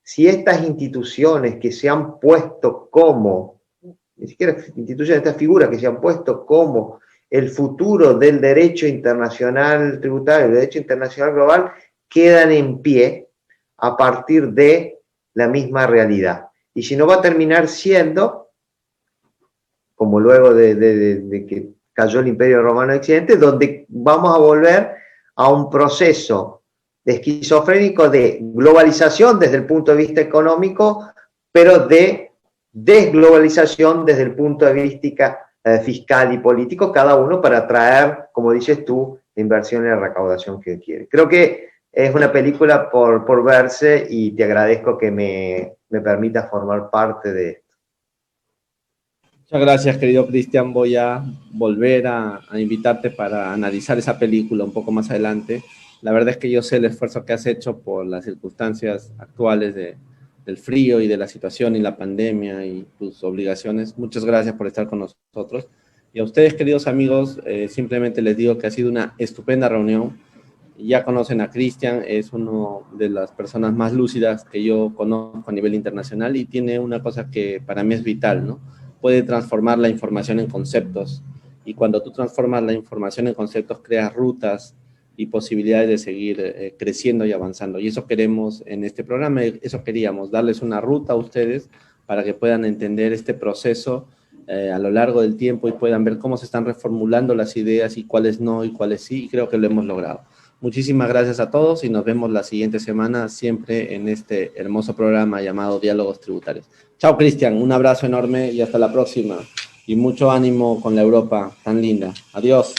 si estas instituciones que se han puesto como, ni siquiera instituciones, estas figuras que se han puesto como el futuro del derecho internacional tributario, el derecho internacional global, quedan en pie a partir de la misma realidad. Y si no, va a terminar siendo, como luego de que cayó el Imperio Romano de Occidente, donde vamos a volver a un proceso esquizofrénico de globalización desde el punto de vista económico, pero de desglobalización desde el punto de vista fiscal y político, cada uno para atraer, como dices tú, la inversión y la recaudación que quiere. Creo que es una película por verse y te agradezco que me permitas formar parte de esto. Muchas gracias, querido Cristian. Voy a volver a invitarte para analizar esa película un poco más adelante. La verdad es que yo sé el esfuerzo que has hecho por las circunstancias actuales del frío y de la situación y la pandemia y tus obligaciones. Muchas gracias por estar con nosotros. Y a ustedes, queridos amigos, simplemente les digo que ha sido una estupenda reunión. Ya conocen a Cristian, es una de las personas más lúcidas que yo conozco a nivel internacional y tiene una cosa que para mí es vital, ¿no? Puede transformar la información en conceptos y cuando tú transformas la información en conceptos creas rutas y posibilidades de seguir creciendo y avanzando. Y eso queremos en este programa, eso queríamos, darles una ruta a ustedes para que puedan entender este proceso a lo largo del tiempo y puedan ver cómo se están reformulando las ideas y cuáles no y cuáles sí, y creo que lo hemos logrado. Muchísimas gracias a todos y nos vemos la siguiente semana siempre en este hermoso programa llamado Diálogos Tributarios. Chao, Cristian, un abrazo enorme y hasta la próxima. Y mucho ánimo con la Europa tan linda. Adiós.